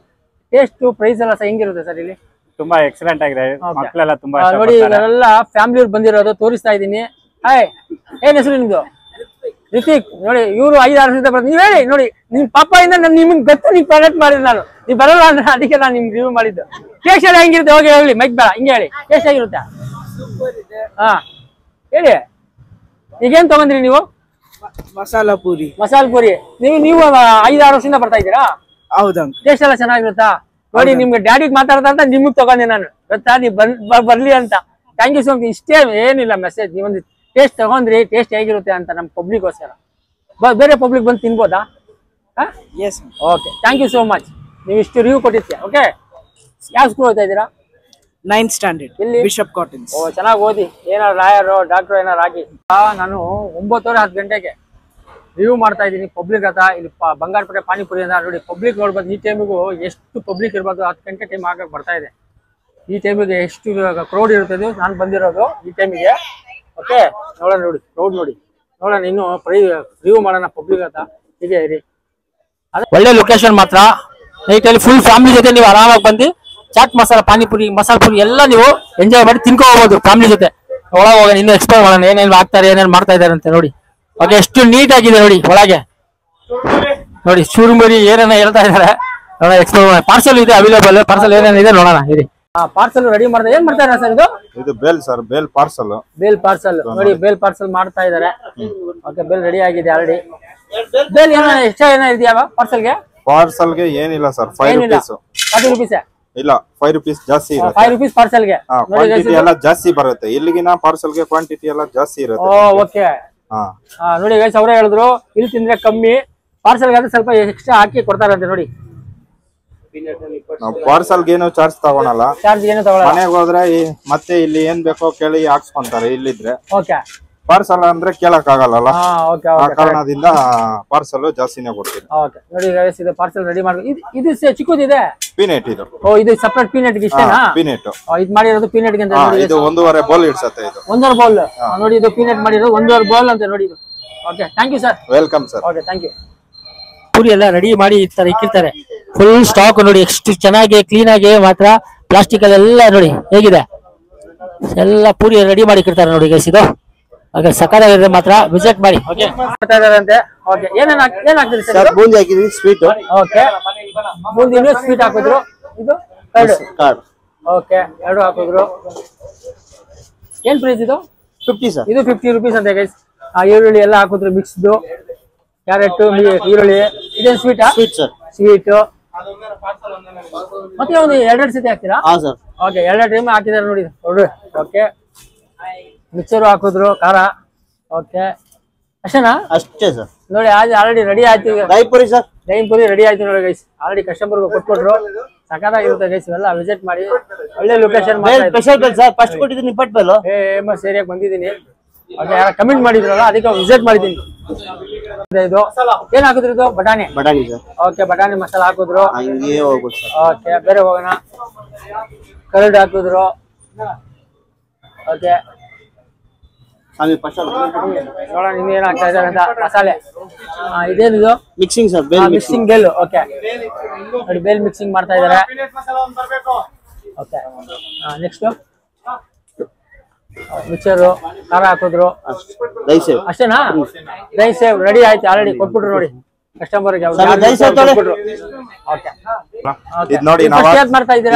ಟೇಸ್ಟ್ ಪ್ರೈಸ್ ಎಲ್ಲ ಹೆಂಗಿರುತ್ತೆ ಸರ್ ಇಲ್ಲಿ? ತುಂಬಾ ಎಕ್ಸಲೆಂಟ್ ಆಗಿದೆ. ಮಕ್ಕಳೆಲ್ಲ ತುಂಬಾ ನೋಡಿ, ಇವರೆಲ್ಲ ಫ್ಯಾಮಿಲಿ ಬಂದಿರೋದು ತೋರಿಸ್ತಾ ಇದ್ದೀನಿ. ಹಾಯ್, ಏನ್ ಹೆಸರು ನಿಮ್ದು? ರಿತಿಕ್. ನೋಡಿ ಇವರು 5-6 ವರ್ಷದಿಂದ ಬರ್ತಾರೆ. ನೀವ್ ಹೇಳಿ ನೋಡಿ, ನಿಮ್ ಪಾಪದಿಂದ ನಿಮ್ಗೆ ಗೊತ್ತು, ನೀವು ಪ್ರಾಡಕ್ಟ್ ಮಾಡಿದ್ ನಾನು. ನೀವು ಬರಲ್ಲ ಅಂದ್ರೆ ಅದಕ್ಕೆ ನಾನು ನಿಮ್ಗೆ ರಿವ್ಯೂ ಮಾಡಿದ್ದು. ಟೇಸ್ಟ್ ಎಲ್ಲ ಹೆಂಗಿರುತ್ತೆ? ಹೋಗಿ ಹೇಳಿ, ಮೈಕ್ ಬೇಡ, ಹಿಂಗೆ ಹೇಳಿ. ಟೇಸ್ಟ್ ಹೇಗಿರುತ್ತೆ? ಹಾ ಹೇಳಿ. ಈಗೇನ್ ತಗೊಂಡ್ರಿ ನೀವು? ಮಸಾಲ ಪುರಿ. ನೀವು 5-6 ವರ್ಷದಿಂದ ಬರ್ತಾ ಇದ್ದೀರಾ? ಹೌದಾ? ಟೇಸ್ಟ್ ಎಲ್ಲ ಚೆನ್ನಾಗಿರುತ್ತಾ? ನೋಡಿ, ನಿಮ್ಗೆ ಡ್ಯಾಡಿಗೆ ಮಾತಾಡ್ತಾ ಅಂತ ನಿಮಗ್ ತಗೊಂಡೆ ನಾನು, ಗೊತ್ತಾ? ನೀವ್ ಬರ್ಲಿ ಅಂತ. Thank you so much. ಇಷ್ಟೇ, ಏನಿಲ್ಲ ಮೆಸೇಜ್. ನೀವೊಂದು ಟೇಸ್ಟ್ ತಗೊಂಡ್ರಿ, ಟೇಸ್ಟ್ ಹೇಗಿರುತ್ತೆ ಅಂತ ನಮ್ ಪಬ್ಲಿಕ್ಗೋಸ್ಕರ. ಬೇರೆ ಪಬ್ಲಿಕ್ ಬಂದು ತಿನ್ಬೋದಾ? Okay thank you so much. ನೀವು ಇಷ್ಟು ರಿವ್ಯೂ ಕೊಟ್ಟಿದ್ದೆ. ಓಕೆ ಯಾವ ಸ್ಕೂಲ್ ಓದ್ತಾ ಇದ್ದೀರಾ? 9th standard. ಎಲ್ಲಿ? Bishop Cottons. ಓ ಚೆನ್ನಾಗಿ ಓದಿ, ಏನಾರು ಲಾಯರು ಡಾಕ್ಟರ್ ಏನಾರು ಆಗಿ. ನಾನು 9:10 ಗಂಟೆಗೆ ರಿವ್ಯೂ ಮಾಡ್ತಾ ಇದ್ದೀನಿ ಪಬ್ಲಿಕ್ ಹತ್ರ. ಇಲ್ಲಿ ಬಂಗಾರಪೇಟೆ ಪಾನಿಪುರಿ ಅಂತ ನೋಡಿ, ಪಬ್ಲಿಕ್ ನೋಡ್ಬೋದು. ಈ ಟೈಮಿಗೂ ಎಷ್ಟು ಪಬ್ಲಿಕ್ ಇರ್ಬೋದು, 10 ಗಂಟೆ ಟೈಮ್ ಆಗಕ್ಕೆ ಬರ್ತಾ ಇದೆ. ಈ ಟೈಮಿಗೆ ಎಷ್ಟು ಕ್ರೌಡ್ ಇರ್ತದೆ. ನಾನು ಬಂದಿರೋದು ಈ ಟೈಮಿಗೆ. ಓಕೆ, ನೋಡೋಣ, ನೋಡಿ ಕ್ರೌಡ್ ನೋಡಿ, ನೋಡೋಣ ಇನ್ನು ರಿವ್ಯೂ ಮಾಡೋಣ ಪಬ್ಲಿಕ್ ಹತ್ರ. ಹೀಗೆ ಇರಿ. ಒಳ್ಳೆ ಲೊಕೇಶನ್ ಮಾತ್ರ. ನೈಟಲ್ಲಿ ಫುಲ್ ಫ್ಯಾಮಿಲಿ ಜೊತೆ ನೀವು ಆರಾಮಾಗಿ ಬಂದು ಚಾಟ್ ಮಸಾಲ, ಪಾನಿಪುರಿ, ಮಸಾಲ ಪುರಿ ಎಲ್ಲ ನೀವು ಎಂಜಾಯ್ ಮಾಡಿ ತಿನ್ಕೊ ಹೋಗ್ಬೋದು ಫ್ಯಾಮಿಲಿ ಜೊತೆ. ಒಳಗೆ ಹೋಗೋಣ, ಇನ್ನು ಎಕ್ಸ್ಪ್ಲೋರ್ ಮಾಡೋಣ ಏನೇನು ಆಗ್ತಾರೆ, ಏನೇನು ಮಾಡ್ತಾ ಇದ್ದಾರೆ ಅಂತ ನೋಡಿ. ಓಕೆ, ಎಷ್ಟು ನೀಟ್ ಆಗಿದೆ ನೋಡಿ ಒಳಗೆ. ನೋಡಿ ಚೂರುಮುರಿ ಏನೇನ ಹೇಳ್ತಾ ಇದ್ದಾರೆ, ನೋಡೋಣ ಎಕ್ಸ್ಪ್ಲೋರ್ ಮಾಡೋಣ. ಪಾರ್ಸಲ್ ಇದೆ ಅವೈಲೇಬಲ್, ಪಾರ್ಸಲ್ ಏನೇನಿದೆ ನೋಡೋಣ. ಇರಿ, ಪಾರ್ಸಲ್ ರೆಡಿ ಮಾಡ್ತಾ ಏನ್ ಮಾಡ್ತಾ ಇದ್ದಾರೆ ಸರ್? ಇದು bhel sir, bhel parcel. Bhel parcel ನೋಡಿ, ಬೇಲ್ ಪಾರ್ಸಲ್ ಮಾಡ್ತಾ ಇದ್ದಾರೆ. ಓಕೆ, ಬೇಲ್ ರೆಡಿ ಆಗಿದೆ ಆಲ್ರೆಡಿ. ಬೇಲ್ ಏನೋ ಎಕ್ಸ್ಟ್ರಾ ಏನೋ ಇದೆಯಾ ಪಾರ್ಸಲ್ಗೆ? ಪಾರ್ಸಲ್ಗೆ ಏನಿಲ್ಲ ಸರ್, 5 ರೂಪೀಸ್. 40 ರೂಪೀಸ್ ಇಲ್ಲ, 5 ರೂಪೀಸ್ ಜಾಸ್ತಿ ಇರುತ್ತೆ. 5 ರೂಪೀಸ್ ಪಾರ್ಸಲ್ಗೆ ಕ್ವಾಂಟಿಟಿ ಎಲ್ಲ ಜಾಸ್ತಿ ಬರುತ್ತೆ. ಇಲ್ಲಿಗಿನ ಪಾರ್ಸಲ್ಗೆ ಕ್ವಾಂಟಿಟಿ ಎಲ್ಲ ಜಾಸ್ತಿ ಇರುತ್ತೆ. ಓಕೆ, ನೋಡಿ ಗೈಸ್, ಅವರೇ ಹೇಳಿದ್ರು ಇಲ್ಲಿ ತಿಂದ್ರೆ ಕಮ್ಮಿ, ಪಾರ್ಸಲ್ಗೆ ಆದ್ರೆ ಸ್ವಲ್ಪ ಎಕ್ಸ್ಟ್ರಾ ಹಾಕಿ ಕೊಡ್ತಾರಂತೆ ನೋಡಿ. ನಾವು ಪಾರ್ಸಲ್ಗೆ ಏನು ಚಾರ್ಜ್ ತಗೊಳಲ್ಲ. ಚಾರ್ಜ್ ಏನು ತಗೊಳಲ್ಲ. ಮನೆಗೆ ಹೋದ್ರೆ ಮತ್ತೆ ಇಲ್ಲಿ ಏನ್ ಬೇಕೋ ಕೇಳಿ ಹಾಕ್ಸ್ಕೊಂತಾರೆ. ಇಲ್ಲಿದ್ರೆ ಓಕೆ, ಪಾರ್ಸಲ್ ಅಂದ್ರೆ ಕೇಳಕ್ ಆಗಲ್ಲ. ಓಕೆ, ಆ ಕಾರಣದಿಂದ ಪಾರ್ಸಲ್ ಜಾಸ್ತಿನೇ ಕೊಡ್ತೀವಿ. ಓಕೆ, ನೋಡಿ ಗೈಸ್, ಇದು ಪಾರ್ಸಲ್ ರೆಡಿ ಮಾಡಿ. ಇದು ಚಿಕ್ಕದಿದೆ ಪೀನೆಟ್. ಇದು ಇದು ಸಪರೇಟ್ ಪೀನೆಟ್ ಇಷ್ಟೇನಾ? ಪೀನೆಟ್ ಇದು ಮಾಡಿರೋದು ಪೀನೆಟ್ ಅಂತ. ಇದು 1.5 ಬೌಲ್ ಇಡ್ಸತ್ತೆ. ಇದು 1.5 ಬೌಲ್ ನೋಡಿ, ಇದು ಪೀನೆಟ್ ಮಾಡಿರೋದು 1.5 ಬೌಲ್ ಅಂತ ನೋಡಿ ಇದು. Okay, thank you sir. Welcome sir. Okay, thank you. Puri ಎಲ್ಲ ರೆಡಿ ಮಾಡಿ ಇಕ್ಕಿರ್ತಾರೆ. ಫುಲ್ ಸ್ಟಾಕ್ ನೋಡಿ, ಎಷ್ಟು ಚೆನ್ನಾಗಿ ಕ್ಲೀನ್ ಆಗಿ ಮಾತ್ರ. ಪ್ಲಾಸ್ಟಿಕ್ ಅಲ್ಲೆಲ್ಲ ನೋಡಿ ಹೇಗಿದೆ, ಎಲ್ಲ ಪೂರಿ ರೆಡಿ ಮಾಡಿ ಇಕ್ಕಿರ್ತಾರೆ ನೋಡಿ ಗೈಸ್. ಇದು ಓಕೆ, ಸಕ್ಕತ್ತಾಗಿದೆ ಮಾತ್ರ, ವಿಸಿಟ್ ಮಾಡಿ. ಓಕೆ, ಮಾಡ್ತಾ ಇದಾರಂತೆ. ಓಕೆ, ಏನ್ ಹಾಕ್ತೀರಿ ಸರ್? ಬೂಂದಿ ಹಾಕಿದ್ವಿ, ಸ್ವೀಟ್. ಓಕೆ, ಬೂಂದಿನೂ ಸ್ವೀಟ್ ಹಾಕಿದ್ರು. ಇದು ಕಾರ್ಡ್. ಓಕೆ, 2 ಹಾಕಿದ್ರು. ಏನ್ ಪ್ರೈಸ್ ಇದು? 50 ಸರ್. ಇದು 50 ರೂಪೀಸ್ ಅಂತ ಗೈಸ್. ಈರುಳ್ಳಿ ಎಲ್ಲ ಹಾಕಿದ್ರು, ಮಿಕ್ಸ್ದು ಕ್ಯಾರೆಟ್, ಈರುಳ್ಳಿ. ಇದೇನು ಸ್ವೀಟಾ? Sweet sir. ಸ್ವೀಟ್ ಮತ್ತೆ ಒಂದು 2 ಸತಿ ಹಾಕ್ತೀರಾ? ಹಾ ಸರ್. ಓಕೆ, 2 ಟೈಮ್ ಹಾಕಿದಾರೆ ನೋಡಿ ನೋಡ್ರಿ. ಓಕೆ, ಮಿಕ್ಸರು ಹಾಕಿದ್ರು, ಖಾರ. ಓಕೆ, ಅಷ್ಟೇನಾ? ಅಷ್ಟೇ ಸರ್. ನೋಡಿ ಆಲ್ರೆಡಿ ರೆಡಿ ಆಯ್ತು. ದೈಪುರಿ ಸರ್. ದೈಪುರಿ ರೆಡಿ ಆಯ್ತು ನೋಡಿ ಗೈಸ್. ಆಲ್ರೆಡಿ ಕಸ್ಟಮರ್ಗೆ ಕೊಟ್ಬಿಟ್ರು. ಸಕ್ಕತ್ತಾಗಿರುತ್ತೆ ಗೈಸ್. ಇವೆಲ್ಲ ವಿಸಿಟ್ ಮಾಡಿ. ಒಳ್ಳೆ location. Special bhel sir, first ಕೊಟ್ಟಿದ್ದೀನಿ ಇಪ್ಪತ್ತು ಬೇಲು. ಫೇಮಸ್ ಏರಿಯಾಗೆ ಬಂದಿದ್ದೀನಿ. ಓಕೆ, ಯಾರು ಕಮೆಂಟ್ ಮಾಡಿದ್ರಲ್ಲ ಅದಕ್ಕೆ ವಿಸಿಟ್ ಮಾಡಿದ್ದೀನಿ. ಇದು ಏನ್ ಹಾಕಿದ್ರು? ಇದು ಬಟಾಣಿ. ಬಟಾಣಿ ಸರ್. ಓಕೆ, ಬಟಾಣಿ ಮಸಾಲ ಹಾಕಿದ್ರು. ಹಂಗೆ ಹೋಗ್ಬೋದು ಸರ್. ಓಕೆ, ಬೇರೆ ಹೋಗೋಣ. ಕರಡ್ ಹಾಕಿದ್ರು. ಓಕೆ, ನೋಡೋಣ ಇನ್ನೇನು ಹಾಕ್ತಾ ಇದ್ದಾರೆ ಅಂತ. ಮಸಾಲೆ ಇದೇನಿದು? Mixing sir, mixing bhel. Okay, ನೋಡಿ ಬೇಲ್ ಮಿಕ್ಸಿಂಗ್ ಮಾಡ್ತಾ ಇದ್ದಾರೆ. ಓಕೆ, ನೆಕ್ಸ್ಟ್ ಮಿಕ್ಸರು, ಖಾರ ಹಾಕಿದ್ರು. ಅಷ್ಟೇನಾ? ರೈಸ್ ರೆಡಿ ಆಯ್ತು ಆಲ್ರೆಡಿ, ಕೊಟ್ಬಿಟ್ರು ನೋಡಿ ಕಸ್ಟಮರ್ಗೆ. ನೋಡಿ,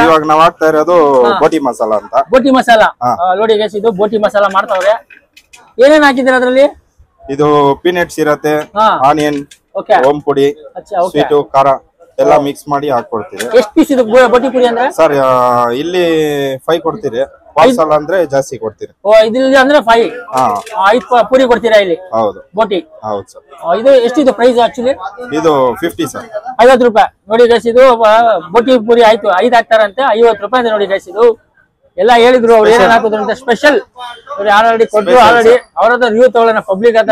ಇವಾಗ ನಾವು ಹಾಕ್ತಾ ಇರೋದು ಬೋಟಿ ಮಸಾಲ ಅಂತ. ಬೋಟಿ ಮಸಾಲ ನೋಡಿ ಗೈಸ್, ಇದು ಬೋಟಿ ಮಸಾಲ ಮಾಡ್ತಾವ್ರೆ. ಏನೇನ್ ಹಾಕಿದ್ರೆ ಅದ್ರಲ್ಲಿ? ಇದು ಪೀನಟ್ಸ್ ಇರತ್ತೆ, ಆನಿಯನ್, ಓಂ ಪುಡಿ, ಸ್ವೀಟು, ಖಾರ ಎಲ್ಲ ಮಿಕ್ಸ್ ಮಾಡಿ ಹಾಕೊಡ್ತೀವಿ. ಎಷ್ಟು ಪೀಸ್ ಇದು ಬೋಟಿ ಪುರಿ ಅಂದ್ರೆ? ಸರ್, ಇಲ್ಲಿ 5 ಕೊಡ್ತೀರಿ, ಪಾರ್ಸಲ್ ಅಂದ್ರೆ ಜಾಸ್ತಿ ಕೊಡ್ತೀರಿ. ಇದಿಲ್ಲ ಅಂದ್ರೆ 5 ಪುರಿ ಕೊಡ್ತೀರಾ ಇಲ್ಲಿ? ಹೌದು, ಬೋಟಿ. ಹೌದು ಸರ್. ಇದು ಎಷ್ಟಿದು ಪ್ರೈಸ್ ಆಕ್ಚುಲಿ? ಇದು 50 ಸರ್. 50 ರೂಪಾಯಿ ನೋಡಿ ಗೈಸ್. ಇದು ಬೋಟಿ ಪುರಿ ಆಯ್ತು 5 ಹಾಕ್ತಾರಂತೆ, 50 ರೂಪಾಯಿ ನೋಡಿ ಗೈಸ್. ಇದು ಎಲ್ಲ ಹೇಳಿದ್ರು ಅವ್ರು ಏನೇನ್ ಹಾಕಿದ್ರು ಅಂತ. ಸ್ಪೆಷಲ್ ಆಲ್ರೆಡಿ ಕೊಟ್ಟು ಆಲ್ರೆಡಿ ಅವರದ್ದು ರಿವ್ಯೂ ತಗೊಳ್ಳೋಣ ಪಬ್ಲಿಕ್ ಅಂತ.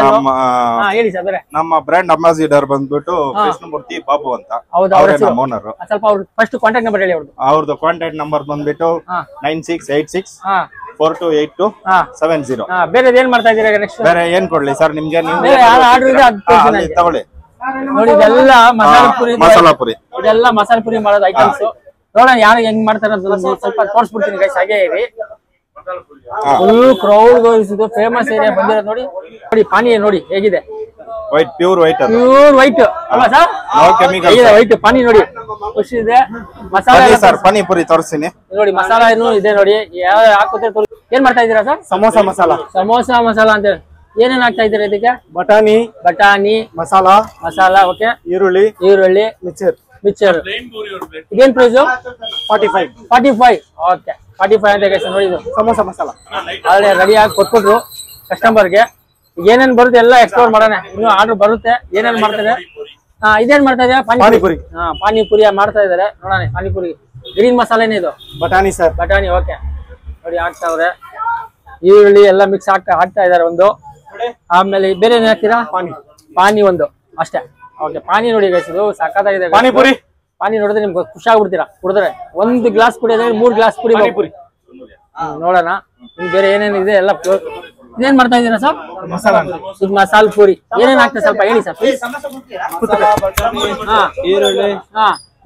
ಹೇಳಿ ಸರ್. ನಮ್ಮ ಬ್ರ್ಯಾಂಡ್ ಅಂಬಾಸಿಡರ್ ಬಂದ್ಬಿಟ್ಟು ಕೃಷ್ಣಮೂರ್ತಿ ಬಾಬು ಅಂತ. ಹೌದು, ನಮ್ಮ ಓನರ್. ಸ್ವಲ್ಪ ಅವ್ರ ಫಸ್ಟ್ ಕಾಂಟ್ಯಾಕ್ಟ್ ನಂಬರ್ ಹೇಳಿ. ಅವ್ರದ್ದು ಕಾಂಟ್ಯಾಕ್ಟ್ ನಂಬರ್ ಬಂದ್ಬಿಟ್ಟು 9686428270. ಬೇರೆ ಏನ್ ಮಾಡ್ತಾ ಇದೀರಾ ನೆಕ್ಸ್ಟ್? ಬೇರೆ ಏನ್ ಕೊಡ್ಲಿ ಸರ್ ನಿಮ್ಗೆ? ತಗೊಳ್ಳಿ ನೋಡಿ, ಇದೆಲ್ಲ ಮಸಾಲಾ ಪುರಿ. ಇದೆಲ್ಲ ಮಸಾಲೆ ಪುರಿ ಮಾಡೋದು ಐಟಮ್ಸ್. ನೋಡೋಣ ಯಾರು ಹೆಂಗ್ ಮಾಡ್ತಾರೆ ಅಂತ ಸ್ವಲ್ಪ ತೋರಿಸ್ಬಿಡ್ತೀನಿ ಗೈಸ್. ಹಾಗೆ ಇರಿ. ಫುಲ್ ಕ್ರೌಡ್ ಇದು ಫೇಮಸ್ ಏರಿಯಾ ಬಂದಿರೋದು ನೋಡಿ. ನೋಡಿ ಪಾನಿ ನೋಡಿ ಹೇಗಿದೆ, white, pure white. Pure white ಅಲ್ವಾ ಸರ್? ವೈಟ್ ಪಾನಿ ನೋಡಿ, ಖುಷಿ ಇದೆ. ಮಸಾಲೆ ಸರ್, ಪಾನಿಪುರಿ ತೋರಿಸ್ತೀನಿ ನೋಡಿ. ಮಸಾಲ ಇದೆ ನೋಡಿ, ಯಾವ ಹಾಕುತ್ತೆ. ಏನ್ ಮಾಡ್ತಾ ಇದೀರಾ ಸರ್? ಸಮೋಸ ಮಸಾಲ. ಸಮೋಸ ಮಸಾಲ ಅಂತ. ಏನೇನ್ ಹಾಕ್ತಾ ಇದ್ದೀರಾ ಇದಕ್ಕೆ? ಬಟಾಣಿ ಮಸಾಲ. ಓಕೆ, ಈರುಳ್ಳಿ, ಮಿಕ್ಸರ್. ಇದೇನ್ ಪ್ರೈಸ್? 45. ಓಕೆ, 45 ಅಂತ ಗೈಸ್ ನೋಡಿ. ಇದು ಸಮೋಸ ಮಸಾಲ ಆಲ್ರೆಡಿ ರೆಡಿ ಆಗಿ ಕೊಟ್ಬಿಟ್ರು ಕಸ್ಟಮರ್ಗೆ. ಏನೇನ್ ಬರುತ್ತೆ ಎಲ್ಲ ಎಕ್ಸ್ಪ್ಲೋರ್ ಮಾಡೋಣ. ಇನ್ನು ಆರ್ಡರ್ ಬರುತ್ತೆ. ಏನೇನ್ ಮಾಡ್ತಾರೆ? ಇದೇನ್ ಮಾಡ್ತಾ ಇದ್ದಾರೆ? ಪಾನಿಪುರಿ. ಪಾನಿಪುರಿ ಮಾಡ್ತಾ ಇದಾರೆ ನೋಡೋಣ. ಪಾನಿಪುರಿ ಗ್ರೀನ್ ಮಸಾಲೆನೇ ಇದು ಬಟಾಣಿ ಸರ್. ಬಟಾಣಿ. ಓಕೆ ನೋಡಿ ಹಾಕ್ತಾವ್ರೆ, ಈರುಳ್ಳಿ ಎಲ್ಲ ಮಿಕ್ಸ್ ಹಾಕ್ತಾ ಇದಾರೆ ಒಂದು. ಆಮೇಲೆ ಬೇರೆ ಏನ್ ಹಾಕ್ತೀರಾ? ಪಾನಿ ಒಂದು ಅಷ್ಟೇ. ಓಕೆ ಪಾನಿ ನೋಡಿ ಗೈಸ್, ಇದು ಸಕ್ಕತ್ತಾಗಿದೆ. ಪಾನಿಪುರಿ. ಪಾನಿ ನೋಡಿದ್ರೆ ನಿಮ್ಗೆ ಖುಷಿ ಆಗ್ಬಿಡ್ತೀರಾ ಕುಡಿದ್ರೆ. 1 ಗ್ಲಾಸ್ ಕುಡಿಯೋದ್ರೆ 3 ಗ್ಲಾಸ್ ಕುಡಿಬೇಕು. ನೋಡೋಣ ಬೇರೆ ಏನೇನಿದೆ ಎಲ್ಲ. ಇದೇನ್ ಮಾಡ್ತಾ ಇದೀರಾ ಸರ್? ಇದು ಮಸಾಲ ಪೂರಿ. ಏನೇನ್ ಆಗ್ತದೆ ಸ್ವಲ್ಪ ಹೇಳಿ ಸರ್ ಪ್ಲೀಸ್. ಈರುಳ್ಳಿ,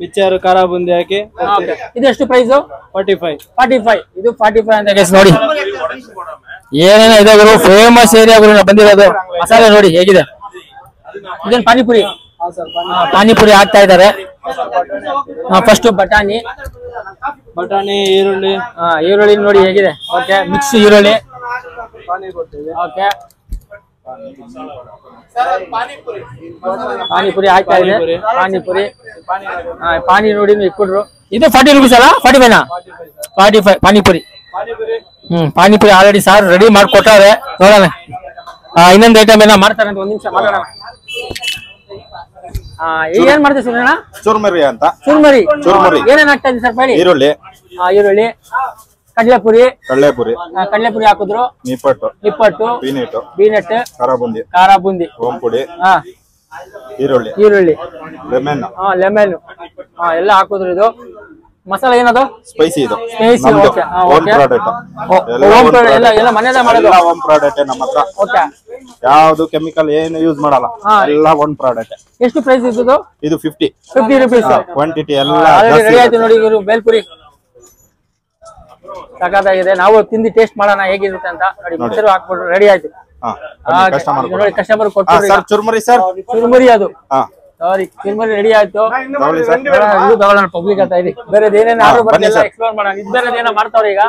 ಮಿಕ್ಸರ್, ಖಾರ ಬುಂದಿ ಹಾಕಿ. ಇದೆಷ್ಟು ಪ್ರೈಸ್? 45. ಇದು 45 ಅಂತ ಗೈಸ್ ನೋಡಿ. ಏನೇನೋ ಇದೆ ಗುರು, ಫೇಮಸ್ ಏರಿಯಾ ಗುರು ಬಂದಿರೋದು. ಮಸಾಲೆ ನೋಡಿ ಹೇಗಿದೆ. ಇದೇನ್ ಪಾನಿಪುರಿ? ಪಾನಿಪುರಿ ಹಾಕ್ತಾ ಇದಾರೆ. ಫಸ್ಟ್ ಬಟಾಣಿ, ಈರುಳ್ಳಿ. ಈರುಳ್ಳಿ ನೋಡಿ ಹೇಗಿದೆ. ಓಕೆ ಮಿಕ್ಸ್ ಈರುಳ್ಳಿ. ಓಕೆ ಪಾನಿಪುರಿ ಹಾಕ್ತಾ ಇದೆ. ಪಾನಿ ನೋಡಿ ಇಟ್ಕೊಡ್ರು. ಇದು 40 ರೂಪೀಸ್ ಅಲ್ಲ? 45ನಾ? 45 panipuri. Panipuri already sir ready ಮಾಡ್ಕೊಟ್ಟಾರೆ. ನೋಡೋಣ ಇನ್ನೊಂದು ಐಟಮ್ ಏನೋ ಮಾಡ್ತಾರೆ ಅಂತ. 1 ನಿಮಿಷ ಮಾತಾಡೋಣ. ಏನ್ ಮಾಡ್ತೀವಿ ಸುರೇಣ? ಚುರ್ಮರಿ ಅಂತ. ಚುರ್ಮರಿ ಏನೇನ್ ಆಗ್ತಾ ಇದೆ ಸರ್ ಹೇಳಿ. ಈರುಳ್ಳಿ, ಕಡಲೆಪುರಿ ಹಾಕಿದ್ರು, ನಿಪ್ಪಟ್ಟು, ಬೀನಟ್, ಖಾರ ಬುಂದಿ, ಓಂಪುಡಿ, ಈರುಳ್ಳಿ, ಲೆಮನ್ ಎಲ್ಲ ಹಾಕಿದ್ರು. ಇದು ಮಸಾಲೆ ಏನದು? ಸ್ಪೈಸಿ. ಇದು ಎಲ್ಲ ಮನೆಯಲ್ಲೇ ಮಾಡೋದು. ನಮ್ಮ ಹತ್ರ ಯಾವ್ದು ಕೆಮಿಕಲ್ ಏನು ಯೂಸ್ ಮಾಡಲ್ಲ, ಎಲ್ಲ ಒನ್ ಪ್ರಾಡಕ್ಟ್. ಎಷ್ಟು ಪ್ರೈಸ್ ಇದ್ದು? ಇದು 50 ರೂಪೀಸ್. ಕ್ವಾಂಟಿಟಿ ಎಲ್ಲ ರೆಡಿ ಆಯ್ತು ನೋಡಿ ಇವರು ಬೇಲ್ಪುರಿ. ಸಖತ್ತಾಗಿದೆ. ನಾವು ತಿಂದು ಟೇಸ್ಟ್ ಮಾಡೋಣ ಹೇಗಿರುತ್ತೆ ಅಂತ ನೋಡಿ. ಮೊಸರು ಹಾಕ್ಬಿಟ್ಟು ರೆಡಿ ಆಯ್ತು. ನೋಡಿ ಕಸ್ಟಮರ್ ಕೊಟ್ಟು ಚುರುಮುರಿ ಅದು. ಸಾರಿ ಚುರುಮುರಿ ರೆಡಿ ಆಯ್ತು. ಇದು ತಗೊಳ್ಳೋಣ ಪಬ್ಲಿಕ್ ಅಂತ ಇದೆ. ಬೇರೆ ಏನೇನು ಆರ್ಡರ್ ಬರ್ತಿಲ್ಲ ಎಕ್ಸ್ಪ್ಲೋರ್ ಮಾಡೋಣ. ಬೇರೆ ಏನೋ ಮಾಡ್ತಾವ್ರೆ ಈಗ.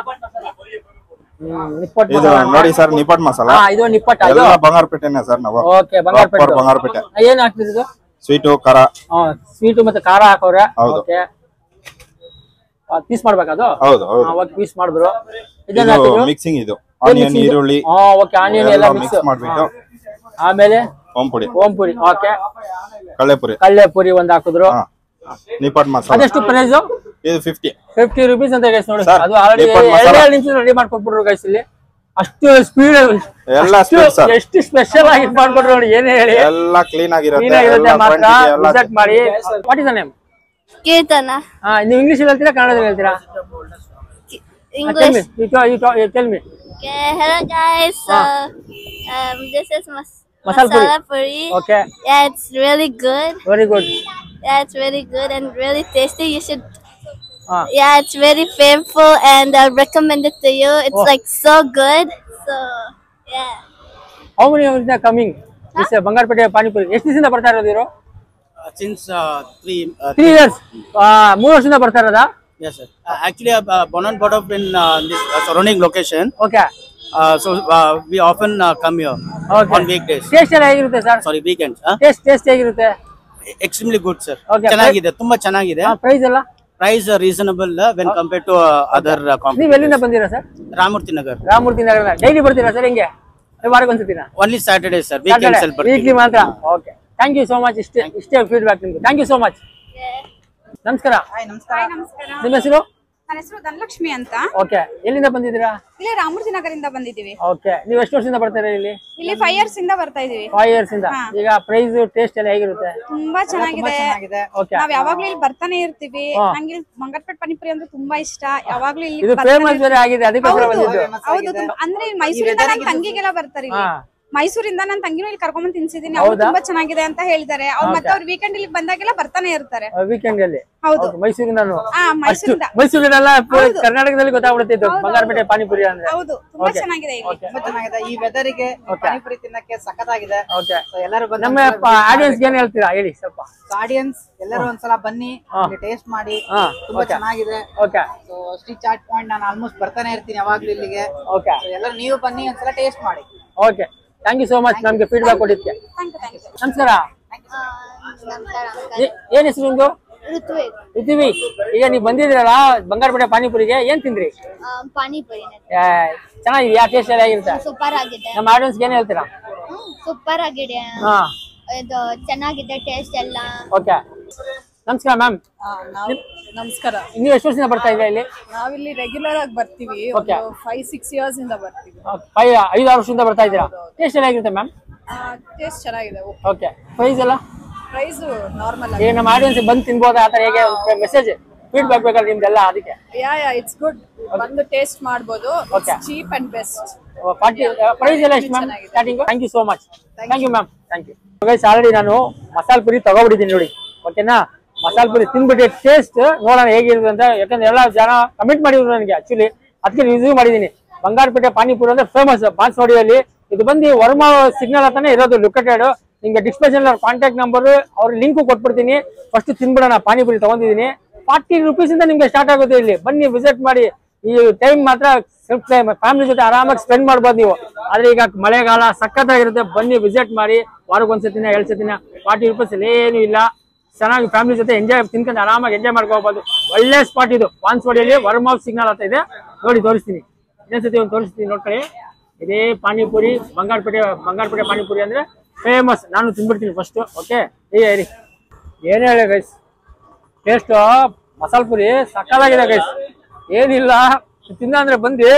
ನಿಪ್ಪಟ್ಟು ನೋಡಿ ಸರ್, ನಿಪ್ಪಟ್ಟು ಮಸಾಲ. ಇದು ನಿಪ್ಪಟ್ಟು ಬಂಗಾರಪೇಟೆನೇ ಸರ್ ನಾವು. ಓಕೆ ಬಂಗಾರಪೇಟೆ. ಏನ್ ಹಾಕ್ತಿದ್ರು? ಸ್ವೀಟು, ಖಾರ. ಸ್ವೀಟು ಮತ್ತೆ ಖಾರ ಹಾಕೋರೆ. ಓಕೆ ಪೀಸ್ ಮಾಡ್ಬೇಕದು. ಪೀಸ್ ಮಾಡಿದ್ರು. ಮಿಕ್ಸಿಂಗ್ ಇದು ಆನಿಯನ್, ಈರುಳ್ಳಿ. ಓಕೆ ಆನಿಯನ್ ಎಲ್ಲ ಮಿಕ್ಸ್ ಮಾಡ್ಬಿಟ್ಟು ಆಮೇಲೆ ಓಂಪುಡಿ. ಓಕೆ ಕಳ್ಳೆಪುರಿ ಒಂದ್ ಹಾಕಿದ್ರು. ನಿಪ್ಪಟ್ಟು ಮಸಾಲ. ಅದೆಷ್ಟು ಪ್ರೈಸ್? ಇದು 50 ರೂಪೀಸ್ ಅಂತ ಗೈಸ್ ನೋಡಿ. ಅದು ಆಲ್ರೆಡಿ 2 ನಿಮಿಷ ರೆಡಿ ಮಾಡ್ಕೊಟ್ಬಿಟ್ರು ಗೈಸ್. ಇಲ್ಲಿ ಅಷ್ಟು ಸ್ಪೀಡ್ ಎಲ್ಲ ಎಷ್ಟು ಸ್ಪೆಷಲ್ ಆಗಿ ಮಾಡ್ಕೊಟ್ರು ನೋಡಿ. ಏನೇ ಹೇಳಿ ಎಲ್ಲ ಕ್ಲೀನ್ ಆಗಿರುತ್ತೆ. ಮಾತ್ರ ವಿಸಿಟ್ ಮಾಡಿ. What is the name? Kirtana. ನೀವು ಇಂಗ್ಲಿಷ್ ಹೇಳ್ತೀರಾ ಕನ್ನಡದಲ್ಲಿ ಹೇಳ್ತೀರಾ? English. Tell me. Okay, hello guys. This is Masala puri. Okay. Yeah, it's really good. Very good. Yeah, it's very good and really tasty. You should. Yeah, it's very faithful and I recommend it to you. It's like so good. So yeah. How many years are coming? This Bangarpete Panipuri. ಎಷ್ಟು ದಿನದಿಂದ ಬರ್ತಾ ಇರೋದು ಇವರು? Since 3 years. 3 ವರ್ಷದಿಂದ ಬರ್ತಾ ಇರೋದಾ? Yes sir. Actually born and brought up in this surrounding location. Okay. So we often come here on weekdays. Taste ಎಲ್ಲ ಹೇಗಿರುತ್ತೆ ಸರ್? Sorry, weekends. Taste ಹೇಗಿರುತ್ತೆ? Extremely good sir. ಚೆನ್ನಾಗಿದೆ, ತುಂಬಾ ಚೆನ್ನಾಗಿದೆ. ಪ್ರೈಸ್ ಎಲ್ಲ? Price reasonable when compared to other companies. ನೀವು ಎಲ್ಲಿಂದ ಬಂದಿರಾ sir? Ramurthy Nagar. Daily ಬರ್ತೀರಾ ಸರ್? ಹೆಂಗೆ ವಾರಕ್ಕೆ ಒಂದ್ಸತಿನಾ? Only Saturday sir. Weekends ಅಲ್ಲಿ ಬರ್ತೀವಿ. ವೀಕ್ಲಿ ಮಾತ್ರ. Okay thank you so much. ಇಷ್ಟೇ ಫೀಡ್ಬ್ಯಾಕ್ ನಿಮ್ಗೆ. Thank you so much. ನಮಸ್ಕಾರ. ನಮಸ್ಕಾರ. ನಿಮ್ಮ ಹೆಸರು? ನನ್ನ ಹೆಸರು ಧನಲಕ್ಷ್ಮಿ ಅಂತ. ಓಕೆ ಎಲ್ಲಿಂದ ಬಂದಿದ್ದೀರಾ? ಇಲ್ಲಿ ರಾಮೂರ್ತಿ ನಗರದಿಂದ ಬಂದಿದ್ದೀವಿ. ಓಕೆ ನೀವು ಎಷ್ಟು ವರ್ಷದಿಂದ ಬರ್ತೀರಾ ಇಲ್ಲಿ? ಇಲ್ಲಿ 5 years ಇಂದ ಬರ್ತಾ ಇದೀವಿ. 5 years ಇಂದ. ಈಗ ಪ್ರೈಸ್ ಟೇಸ್ಟ್ ಎಲ್ಲ ಹೇಗಿರುತ್ತೆ? ತುಂಬಾ ಚೆನ್ನಾಗಿದೆ. ಓಕೆ ನಾವ್ ಯಾವಾಗ್ಲೂ ಇಲ್ಲಿ ಬರ್ತಾನೆ ಇರ್ತೀವಿ. ನಂಗೆ ಬಂಗಾರಪೇಟೆ ಪಾನಿಪುರಿ ಅಂದ್ರೆ ತುಂಬಾ ಇಷ್ಟ. ಯಾವಾಗ್ಲೂ ಇಲ್ಲಿ ಇದು ಫೇಮಸ್ ಬೇರೆ ಆಗಿದೆ, ಅದಕ್ಕೋಸ್ಕರ ಬಂದಿದ್ದು. ಹೌದು, ಅಂದ್ರೆ ಮೈಸೂರಿಂದ ನನ್ನ ತಂಗಿಗೆಲ್ಲ ಬರ್ತಾರೆ ಇಲ್ಲಿ. ಮೈಸೂರಿಂದ ನನ್ನ ತಂಗಿನೂ ಇಲ್ಲಿ ಕರ್ಕೊಂಡ್ ತಿನ್ಸಿದೀನಿ. ಅವ್ರು ತುಂಬಾ ಚೆನ್ನಾಗಿದೆ ಅಂತ ಹೇಳಿದ್ದಾರೆ. ಅವ್ರು ಮತ್ತೆ ಅವ್ರು ವೀಕೆಂಡ್ ಇಲ್ಲಿ ಬಂದಾಗೆಲ್ಲ ಬರ್ತಾನೆ ಇರ್ತಾರೆ. ವೀಕೆಂಡ್ ಅಲ್ಲಿ? ಹೌದು. ಮೈಸೂರಿಂದ? ಮೈಸೂರಿನೆಲ್ಲ ಕರ್ನಾಟಕದಲ್ಲಿ ಗೊತ್ತಾಗ್ಬಿಡ್ತಿತ್ತು ಬಂಗಾರಪೇಟೆ ಪಾನಿಪುರಿ ಅಂದ್ರೆ. ಹೌದು, ತುಂಬಾ ಚೆನ್ನಾಗಿದೆ ಇಲ್ಲಿ. ತುಂಬಾ ಚೆನ್ನಾಗಿದೆ. ಈ ವೆದರ್ಗೆ ಪಾನಿಪುರಿ ತಿನ್ನಕ್ಕೆ ಸಖತ್ತಾಗಿದೆ. ಓಕೆ ಎಲ್ಲರೂ ಬಂದು ನಮ್ಮ ಆಡಿಯನ್ಸ್ ಏನ್ ಹೇಳ್ತೀರಾ ಹೇಳಿ ಸ್ವಲ್ಪ. ಆಡಿಯನ್ಸ್ ಎಲ್ಲರೂ ಒಂದ್ಸಲ ಬನ್ನಿ, ಟೇಸ್ಟ್ ಮಾಡಿ. ತುಂಬಾ ಚೆನ್ನಾಗಿದೆ. Okay. So street chaat point ನಾನು ಆಲ್ಮೋಸ್ಟ್ ಬರ್ತಾನೆ ಇರ್ತೀನಿ ಯಾವಾಗ್ಲೂ ಇಲ್ಲಿಗೆ. ಓಕೆ. ಎಲ್ಲರೂ ನೀವು ಬನ್ನಿ, ಒಂದ್ಸಲ ಟೇಸ್ಟ್ ಮಾಡಿ. Okay thank you so much ನಮ್ಗೆ ಫೀಡ್ಬ್ಯಾಕ್ ಕೊಟ್ಟಿದ್ದಕ್ಕೆ. ನಮಸ್ಕಾರ. ಏನ್ ಹೆಸರು ನಿಮ್ದು? ಋತ್ವಿ. ಈಗ ನೀವು ಬಂದಿದ್ದೀರಲ್ಲ ಬಂಗಾರಪೇಟೆ ಪಾನಿಪುರಿಗೆ, ಏನ್ ತಿಂದ್ರಿ? ಪಾನಿಪುರಿ ಚೆನ್ನಾಗಿದ್ಯಾ? ಟೇಸ್ಟ್ ಎಲ್ಲ ಹೇಗಿರುತ್ತೆ? ಸೂಪರ್ ಆಗಿದೆ. ನಮ್ಮ ಆಡಿಯನ್ಸ್ ಏನ್ ಹೇಳ್ತೀರಾ? ಸೂಪರ್ ಆಗಿದೆ. ಇದು ಚೆನ್ನಾಗಿದೆ ಟೇಸ್ಟ್ ಎಲ್ಲ. ಓಕೆ ನಮಸ್ಕಾರ ಮ್ಯಾಮ್. ನಮಸ್ಕಾರ. ನೀವು ಎಷ್ಟು ವರ್ಷದಿಂದ ಬರ್ತಾ ಇದ್ದೀರಾ ಇಲ್ಲಿ? ನಾವಿಲ್ಲಿ ರೆಗ್ಯುಲರ್ ಆಗಿ ಬರ್ತೀವಿ. 5-6 ಇಯರ್ಸ್ ಇಂದ ಬರ್ತೀವಿ. 5-6 ವರ್ಷದಿಂದ ಬರ್ತಾ ಇದ್ದೀರಾ. ಟೇಸ್ಟ್ ಹೇಗಿರುತ್ತೆ ಮ್ಯಾಮ್? ಟೇಸ್ಟ್ ಚೆನ್ನಾಗಿದೆ. ಓಕೆ. ಪ್ರೈಸ್ ಎಲ್ಲ? ಪ್ರೈಸ್ ನಾರ್ಮಲ್ ಆಗಿ ನಮ್ಮ ಆಡಿಯನ್ಸ್ ಬಂದು ತಿನ್ಬೋದಾ ಆ ತರ ಹೇಗೆ ಮೆಸೇಜ್ ಫೀಡ್ಬ್ಯಾಕ್ ಬೇಕಲ್ಲ ನಿಮ್ದೆಲ್ಲ ಅದಕ್ಕೆ? Yeah it's good. ಬಂದು ಟೇಸ್ಟ್ ಮಾಡಬಹುದು. Cheap and best. ಪ್ರೈಸ್ ಎಲ್ಲ ಎಷ್ಟು ma'am starting? Thank you so much. Thank you ma'am. Thank you. Guys already ನಾನು ಮಸಾಲ ಪುರಿ ತಗೋಬಿಟ್ಟಿದ್ದೀನಿ ನೋಡಿ. ಓಕೆನಾ? ಮಸಾಲ ಪುರಿ ತಿನ್ಬಿಟ್ಟು ಟೇಸ್ಟ್ ನೋಡೋಣ ಹೇಗಿರುತ್ತೆ ಅಂತ. ಯಾಕಂದ್ರೆ ಎಲ್ಲ ಜನ ಕಮೆಂಟ್ ಮಾಡಿದ್ರು ನನಗೆ, ಆಕ್ಚುಲಿ ಅದಕ್ಕೆ ರಿವ್ಯೂ ಮಾಡಿದ್ದೀನಿ. ಬಂಗಾರಪೇಟೆ ಪಾನಿಪುರಿ ಅಂದ್ರೆ ಫೇಮಸ್ ಬಾನ್ಸ್ವಾಡಿಯಲ್ಲಿ. ಇದು ಬಂದು ವರ್ಮಾ ಸಿಗ್ನಲ್ ಹತ್ತಾನೆ ಇರೋದು ಲೊಕೇಟೆಡ್. ನಿಮ್ಗೆ ಡಿಸ್ಕ್ರಿಪ್ಷನ್ ಕಾಂಟ್ಯಾಕ್ಟ್ ನಂಬರ್ ಅವ್ರ ಲಿಂಕ್ ಕೊಟ್ಬಿಡ್ತೀನಿ. ಫಸ್ಟ್ ತಿನ್ಬಿಡೋಣ. ಪಾನಿಪುರಿ ತಗೊಂಡಿದ್ದೀನಿ. 40 ರೂಪೀಸ್ ಇಂದ ನಿಮ್ಗೆ ಸ್ಟಾರ್ಟ್ ಆಗುತ್ತೆ. ಇಲ್ಲಿ ಬನ್ನಿ, ವಿಸಿಟ್ ಮಾಡಿ. ಈ ಟೈಮ್ ಮಾತ್ರ ಸ್ವಲ್ಪ ಟೈಮ್ ಫ್ಯಾಮಿಲಿ ಜೊತೆ ಆರಾಮಾಗಿ ಸ್ಪೆಂಡ್ ಮಾಡ್ಬೋದು ನೀವು. ಆದ್ರೆ ಈಗ ಮಳೆಗಾಲ ಸಖತ್ತಾಗಿರುತ್ತೆ. ಬನ್ನಿ, ವಿಸಿಟ್ ಮಾಡಿ. ವಾರಕ್ಕೆ ಒಂದ್ಸತಿನ 2 ಸತಿನ. 40 ರೂಪೀಸ್ ಏನು ಇಲ್ಲ. ಚೆನ್ನಾಗಿ ಫ್ಯಾಮಿಲಿ ಜೊತೆ ಎಂಜಾಯ್ ತಿನ್ಕೊಂಡು ಆರಾಮಾಗಿ ಎಂಜಾಯ್ ಮಾಡ್ಕೋಬಹುದು. ಒಳ್ಳೆ ಸ್ಪಾಟ್ ಇದು. ಬಾನ್ಸ್ವಾಡಿಯಲ್ಲಿ ವರ್ಮಾ ಸಿಗ್ನಲ್ ಅಂತ ಇದೆ ನೋಡಿ. ತೋರಿಸ್ತೀನಿ ಇನ್ನೊಂದ್ಸತಿ ಒಂದು ತೋರಿಸ್ತೀನಿ ನೋಡ್ಕೊಳ್ಳಿ. ಇದೇ ಪಾನಿಪುರಿ ಬಂಗಾರಪೇಟೆ ಪಾನಿಪುರಿ ಅಂದ್ರೆ ಫೇಮಸ್. ನಾನು ತಿನ್ಬಿಡ್ತೀನಿ ಫಸ್ಟ್. ಓಕೆ, ಹೇಳಿ ಏನ್ ಹೇಳಿ ಗೈಸ್, ಟೇಸ್ಟ್ ಮಸಾಲ ಪುರಿ ಸಕ್ಕತ್ತಾಗಿದೆ ಗೈಸ್. ಏನಿಲ್ಲ ತಿನ್ನ ಅಂದ್ರೆ ಬಂದು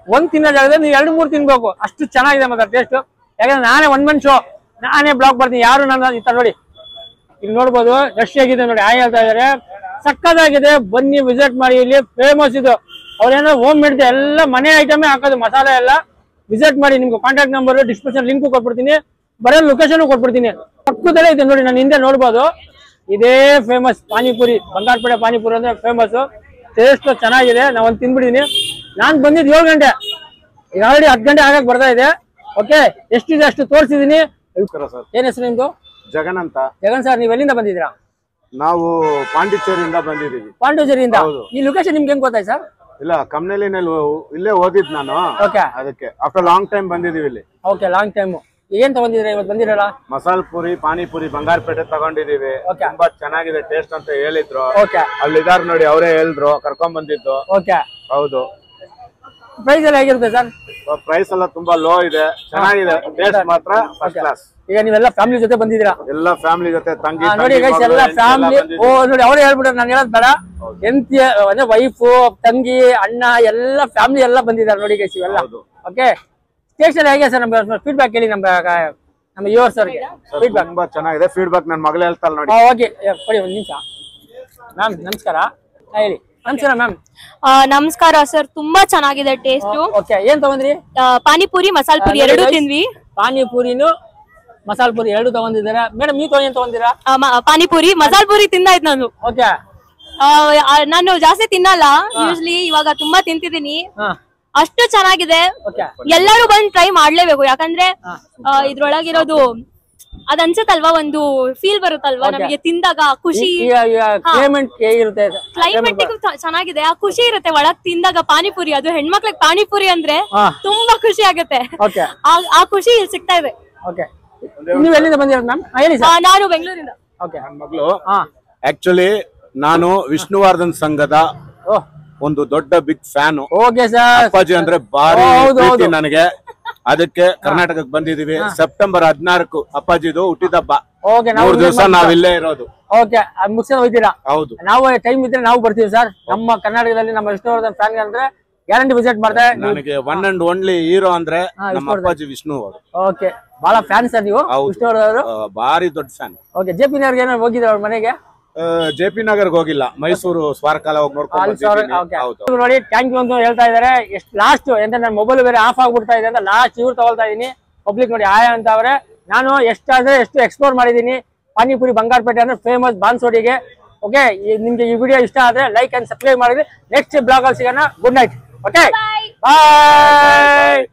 ಒಂದ್ ತಿನ್ನೋ ಜಾಗದಲ್ಲಿ ನೀವು 2-3 ತಿನ್ಬೇಕು. ಅಷ್ಟು ಚೆನ್ನಾಗಿದೆ ಮತ್ತೆ ಟೇಸ್ಟ್. ಯಾಕಂದ್ರೆ ನಾನೇ 1 ಮಂತ್ ಶೋ ನಾನೇ ಬ್ಲಾಗ್ ಬರ್ತೀನಿ. ಯಾರು ನನ್ನ ಈ ತರ ನೋಡಿ ಇಲ್ಲಿ ನೋಡ್ಬೋದು. ರಶ್ ಆಗಿದೆ ನೋಡಿ. ಹೇಳ್ತಾ ಇದಾರೆ ಸಕ್ಕತ್ತಾಗಿದೆ. ಬನ್ನಿ, ವಿಸಿಟ್ ಮಾಡಿ. ಇಲ್ಲಿ ಫೇಮಸ್ ಇದು. ಅವ್ರೇನೋ ಹೋಮ್ ಮೇಡ್ ಎಲ್ಲ ಮನೆ ಐಟಮೇ ಹಾಕೋದು ಮಸಾಲೆ ಎಲ್ಲ. ವಿಸಿಟ್ ಮಾಡಿ. ನಿಮ್ಗೆ ಕಾಂಟ್ಯಾಕ್ಟ್ ನಂಬರ್ ಡಿಸ್ಕ್ರಿಪ್ಷನ್ ಲಿಂಕ್ ಕೊಟ್ಬಿಡ್ತೀನಿ. ಬರೋ ಲೊಕೇಶನ್ ಕೊಟ್ಬಿಡ್ತೀನಿ. ಪಕ್ಕದಲ್ಲೇ ಇದೆ ನೋಡಿ. ನಾನು ಹಿಂದೆ ನೋಡ್ಬೋದು. ಇದೇ ಫೇಮಸ್ ಪಾನಿಪುರಿ. ಬಂಗಾರಪೇಟೆ ಪಾನಿಪುರಿ ಅಂದ್ರೆ ಫೇಮಸ್. ಟೇಸ್ಟ್ ಚೆನ್ನಾಗಿದೆ. ನಾ ಒಂದು ತಿನ್ಬಿಟ್ಟಿದ್ದೀನಿ. ನಾನು ಬಂದಿದ್ದು 7 ಗಂಟೆ. ಈಗ ಆಲ್ರೆಡಿ 10 ಗಂಟೆ ಆಗಕ್ಕೆ ಬರ್ತಾ ಇದೆ. ಓಕೆ, ಎಷ್ಟಿದೆ ಅಷ್ಟು ತೋರಿಸಿದೀನಿ. ಏನ್ ಹೆಸರು ನಿಮ್ದು? ಜಗನ್ ಅಂತ. ಜಗನ್ ಸರ್, ನೀವು ಎಲ್ಲಿಂದ ಬಂದಿದ್ದೀರಾ? ನಾವು ಪಾಂಡಿಚೇರಿಯಿಂದ ಬಂದಿದ್ದೀವಿ. ಪಾಂಡಿಚೇರಿಯಿಂದ? ಈ ಲೊಕೇಶನ್ ನಿಮ್ಗೆ ಹೆಂಗ್ ಗೊತ್ತಾಯ್ತು ಸರ್? ಇಲ್ಲ, ಕಮ್ನಳ್ಳಿನಲ್ಲಿ ಇಲ್ಲೇ ಓದಿದ್ ನಾನು. ಅದಕ್ಕೆ ಆಫ್ಟರ್ ಲಾಂಗ್ ಟೈಮ್ ಬಂದಿದೀವಿ ಇಲ್ಲಿ. Okay, long time. ಏನ್ ತಗೊಂಡಿದ್ದೀರಾ ಇವತ್ತು ಬಂದಿರಲ್ಲ? ಮಸಾಲ ಪುರಿ ಪಾನಿಪುರಿ ಬಂಗಾರಪೇಟೆ ತಗೊಂಡಿದೀವಿ. ತುಂಬಾ ಚೆನ್ನಾಗಿದೆ ಟೇಸ್ಟ್ ಅಂತ ಹೇಳಿದ್ರು. ಅಲ್ಲಿದಾರ ನೋಡಿ, ಅವರೇ ಹೇಳಿದ್ರು, ಕರ್ಕೊಂಡ್ ಬಂದಿದ್ದು. ಹೌದು. ಪ್ರೈಸ್ ಎಲ್ಲ ಹೇಗಿರುತ್ತೆ ಸರ್? ಪ್ರೈಸ್ ಎಲ್ಲ ತುಂಬಾ ಲೋ ಇದೆ. ಚೆನ್ನಾಗಿದೆ. ಟೇಸ್ಟ್ ಮಾತ್ರ ಫಸ್ಟ್ ಕ್ಲಾಸ್. ಈಗ ನೀವೆಲ್ಲ ಫ್ಯಾಮಿಲಿ ಜೊತೆ ಬಂದಿದ್ದೀರಾ? ಎಲ್ಲ ಫ್ಯಾಮಿಲಿ ಜೊತೆ ತಂಗಿ ನೋಡಿ ಗೈಸ್, ಎಲ್ಲ ಫ್ಯಾಮಿಲಿ. ಓ ನೋಡಿ, ಅವರೇ ಹೇಳ್ಬಿಟ್ರೆ ನಾನು ಹೇಳೋದ್ ಬೇಡ. ಎಂತಿ ಅಂದ್ರೆ ವೈಫು, ತಂಗಿ, ಅಣ್ಣ ಎಲ್ಲ ಫ್ಯಾಮಿಲಿ ಎಲ್ಲ ಬಂದಿದ್ದಾರೆ ನೋಡಿ ಗೈಸ್ ಇವೆಲ್ಲ. ಓಕೆ, ಟೇಸ್ಟ್ ಎಲ್ಲ ಹೇಗೆ ಸರ್? ನಮ್ಗೆ ಫೀಡ್ಬ್ಯಾಕ್ ಹೇಳಿ. ನಮ್ಮ ಯುವರ್ ಸರ್ ಫೀಡ್ಬ್ಯಾಕ್ ತುಂಬಾ ಚೆನ್ನಾಗಿದೆ. ಫೀಡ್ಬ್ಯಾಕ್ ನನ್ನ ಮಗಳೇ ಹೇಳ್ತಾಳೆ ನೋಡಿ. ಓಕೆ, ಕೊಡಿ ಒಂದು ನಿಮಿಷ. ಮ್ಯಾಮ್ ನಮಸ್ಕಾರ. ಹೇಳಿ. ನಮಸ್ಕಾರ ಮ್ಯಾಮ್. ನಮಸ್ಕಾರ ಸರ್, ತುಂಬಾ ಚೆನ್ನಾಗಿದೆ ಟೇಸ್ಟ್. ಓಕೆ, ಏನ್ ತಗೊಂಡ್ರಿ? ಪಾನಿಪುರಿ ಮಸಾಲ ಪುರಿ ಎರಡು ತಿಂದ್ವಿ. ಪಾನಿಪುರಿನು ಮಸಾಲ ಪುರಿ ಎರಡು ತಗೊಂಡಿದ್ದೀರಾ ಮೇಡಮ್? ನೀವು ಏನ್ ತಗೊಂಡಿರಾ? ಪಾನಿಪುರಿ ಮಸಾಲ ಪುರಿ ತಿಂದಾಯ್ತು ನಾನು. ಓಕೆ, ನಾನು ಜಾಸ್ತಿ ತಿನ್ನಲ್ಲ ಯೂಸ್ಲಿ. ಇವಾಗ ತುಂಬಾ ತಿಂತಿದ್ದೀನಿ. ಅಷ್ಟು ಚೆನ್ನಾಗಿದೆ. ಎಲ್ಲರೂ ಬಂದು ಟ್ರೈ ಮಾಡ್ಲೇಬೇಕು. ಯಾಕಂದ್ರೆ ಇದ್ರೊಳಗಿರೋದು ಅದ್ ಅನ್ಸತ್ತಲ್ವಾ, ಒಂದು ಫೀಲ್ ಬರುತ್ತಲ್ವಾ ನಮಗೆ ತಿಂದಾಗ. ಖುಷಿ, ಕ್ಲೈಮೇಟ್ ಚೆನ್ನಾಗಿದೆ. ಆ ಖುಷಿ ಇರುತ್ತೆ ಒಳಗ್ ತಿಂದಾಗ. ಪಾನಿಪುರಿ, ಅದು ಹೆಣ್ಮಕ್ಳಿಗೆ ಪಾನಿಪುರಿ ಅಂದ್ರೆ ತುಂಬಾ ಖುಷಿ ಆಗುತ್ತೆ. ಆ ಖುಷಿ ಇಲ್ಲಿ ಸಿಗ್ತಾ ಇದೆ. ನೀವು ಎಲ್ಲಿಂದ ಬಂದಿರೋದು ಮ್ಯಾಮ್? ನಾನು ಬೆಂಗಳೂರಿಂದ. ನನ್ನ ಮಗಳು ಆಕ್ಚುಲಿ ನಾನು ವಿಷ್ಣುವರ್ಧನ್ ಸಂಘದ ಒಂದು ದೊಡ್ಡ ಬಿಗ್ ಫ್ಯಾನ್. ಅಪ್ಪಾಜಿ ಅಂದ್ರೆ ಬಾರಿ ಪ್ರೀತಿ ನನಗೆ. ಅದಕ್ಕೆ ಕರ್ನಾಟಕಕ್ಕೆ ಬಂದಿದೀವಿ. ಸೆಪ್ಟೆಂಬರ್ 16 ಅಪ್ಪಾಜಿದು ಹುಟ್ಟಿದಬ್ಬ. 3 ದಿವಸ ನಾವಿಲ್ಲೇ ಇರೋದು. ಓಕೆ, ಮುಗಿಸ್ಕೊಂಡು ಹೋಗ್ತೀರಾ? ಹೌದು. ನಾವು ಟೈಮ್ ಇದ್ರೆ ನಾವು ಬರ್ತೀವಿ ಸರ್. ನಮ್ಮ ಕರ್ನಾಟಕದಲ್ಲಿ ನಮ್ಮ ವಿಷ್ಣುವರ್ಧನ್ ಫ್ಯಾನ್ ಅಂದ್ರೆ ಗ್ಯಾರಂಟಿ ವಿಸಿಟ್ ಮಾಡ್ತಾರೆ. ನನಗೆ ಒನ್ ಅಂಡ್ ಓನ್ಲಿ ಹೀರೋ ಅಂದ್ರೆ ನಮ್ಮ ಅಪ್ಪಾಜಿ ವಿಷ್ಣು ಅವರು. ಓಕೆ, ಬಹಳ ಫ್ಯಾನ್ ಸರ್ ನೀವು ವಿಷ್ಣುವರ್ಧನ್. ಬಾರಿ ದೊಡ್ಡ ಫ್ಯಾನ್. ಓಕೆ, ಜೆ ಪಿ ನಗರ್ಗೆ ಏನಾದ್ರು ಹೋಗಿದ್ರೆ ಅವ್ರ ಮನೆಗೆ? ಜೆ ಪಿ ನಗರ್ಗೆ ಹೋಗಿಲ್ಲ, ಮೈಸೂರು ಸ್ವಾರಕಾಲ ಹೋಗಿ ನೋಡ್ಕೊಂಡು ನೋಡಿ. ಥ್ಯಾಂಕ್ ಯು ಅಂತ ಹೇಳ್ತಾ ಇದಾರೆ. ಎಷ್ಟು ಲಾಸ್ಟ್ ಅಂತ ನನ್ನ ಮೊಬೈಲ್ ಬೇರೆ ಆಫ್ ಆಗ್ಬಿಡ್ತಾ ಇದೆ ಅಂತ ಲಾಸ್ಟ್ ಇವ್ರು ತಗೊಳ್ತಾ ಇದೀನಿ. ಪಬ್ಲಿಕ್ ನೋಡಿ ಆಯ ಅಂತ ಅವ್ರೆ. ನಾನು ಎಷ್ಟಾದ್ರೆ ಎಷ್ಟು ಎಕ್ಸ್ಪ್ಲೋರ್ ಮಾಡಿದೀನಿ. ಪಾನಿಪುರಿ ಬಂಗಾರಪೇಟೆ ಅಂದ್ರೆ ಫೇಮಸ್ ಬಾನ್ಸ್ವಾಡಿಗೆ. ಓಕೆ, ನಿಮ್ಗೆ ಈ ವಿಡಿಯೋ ಇಷ್ಟ ಆದ್ರೆ ಲೈಕ್ ಅಂಡ್ ಸಬ್ಸ್ಕ್ರೈಬ್ ಮಾಡಿದ್ರೆ ನೆಕ್ಸ್ಟ್ ಬ್ಲಾಗ್ ಅಲ್ಲಿ ಸಿಗೋಣ. Good night. ಓಕೆ, ಬಾಯ್.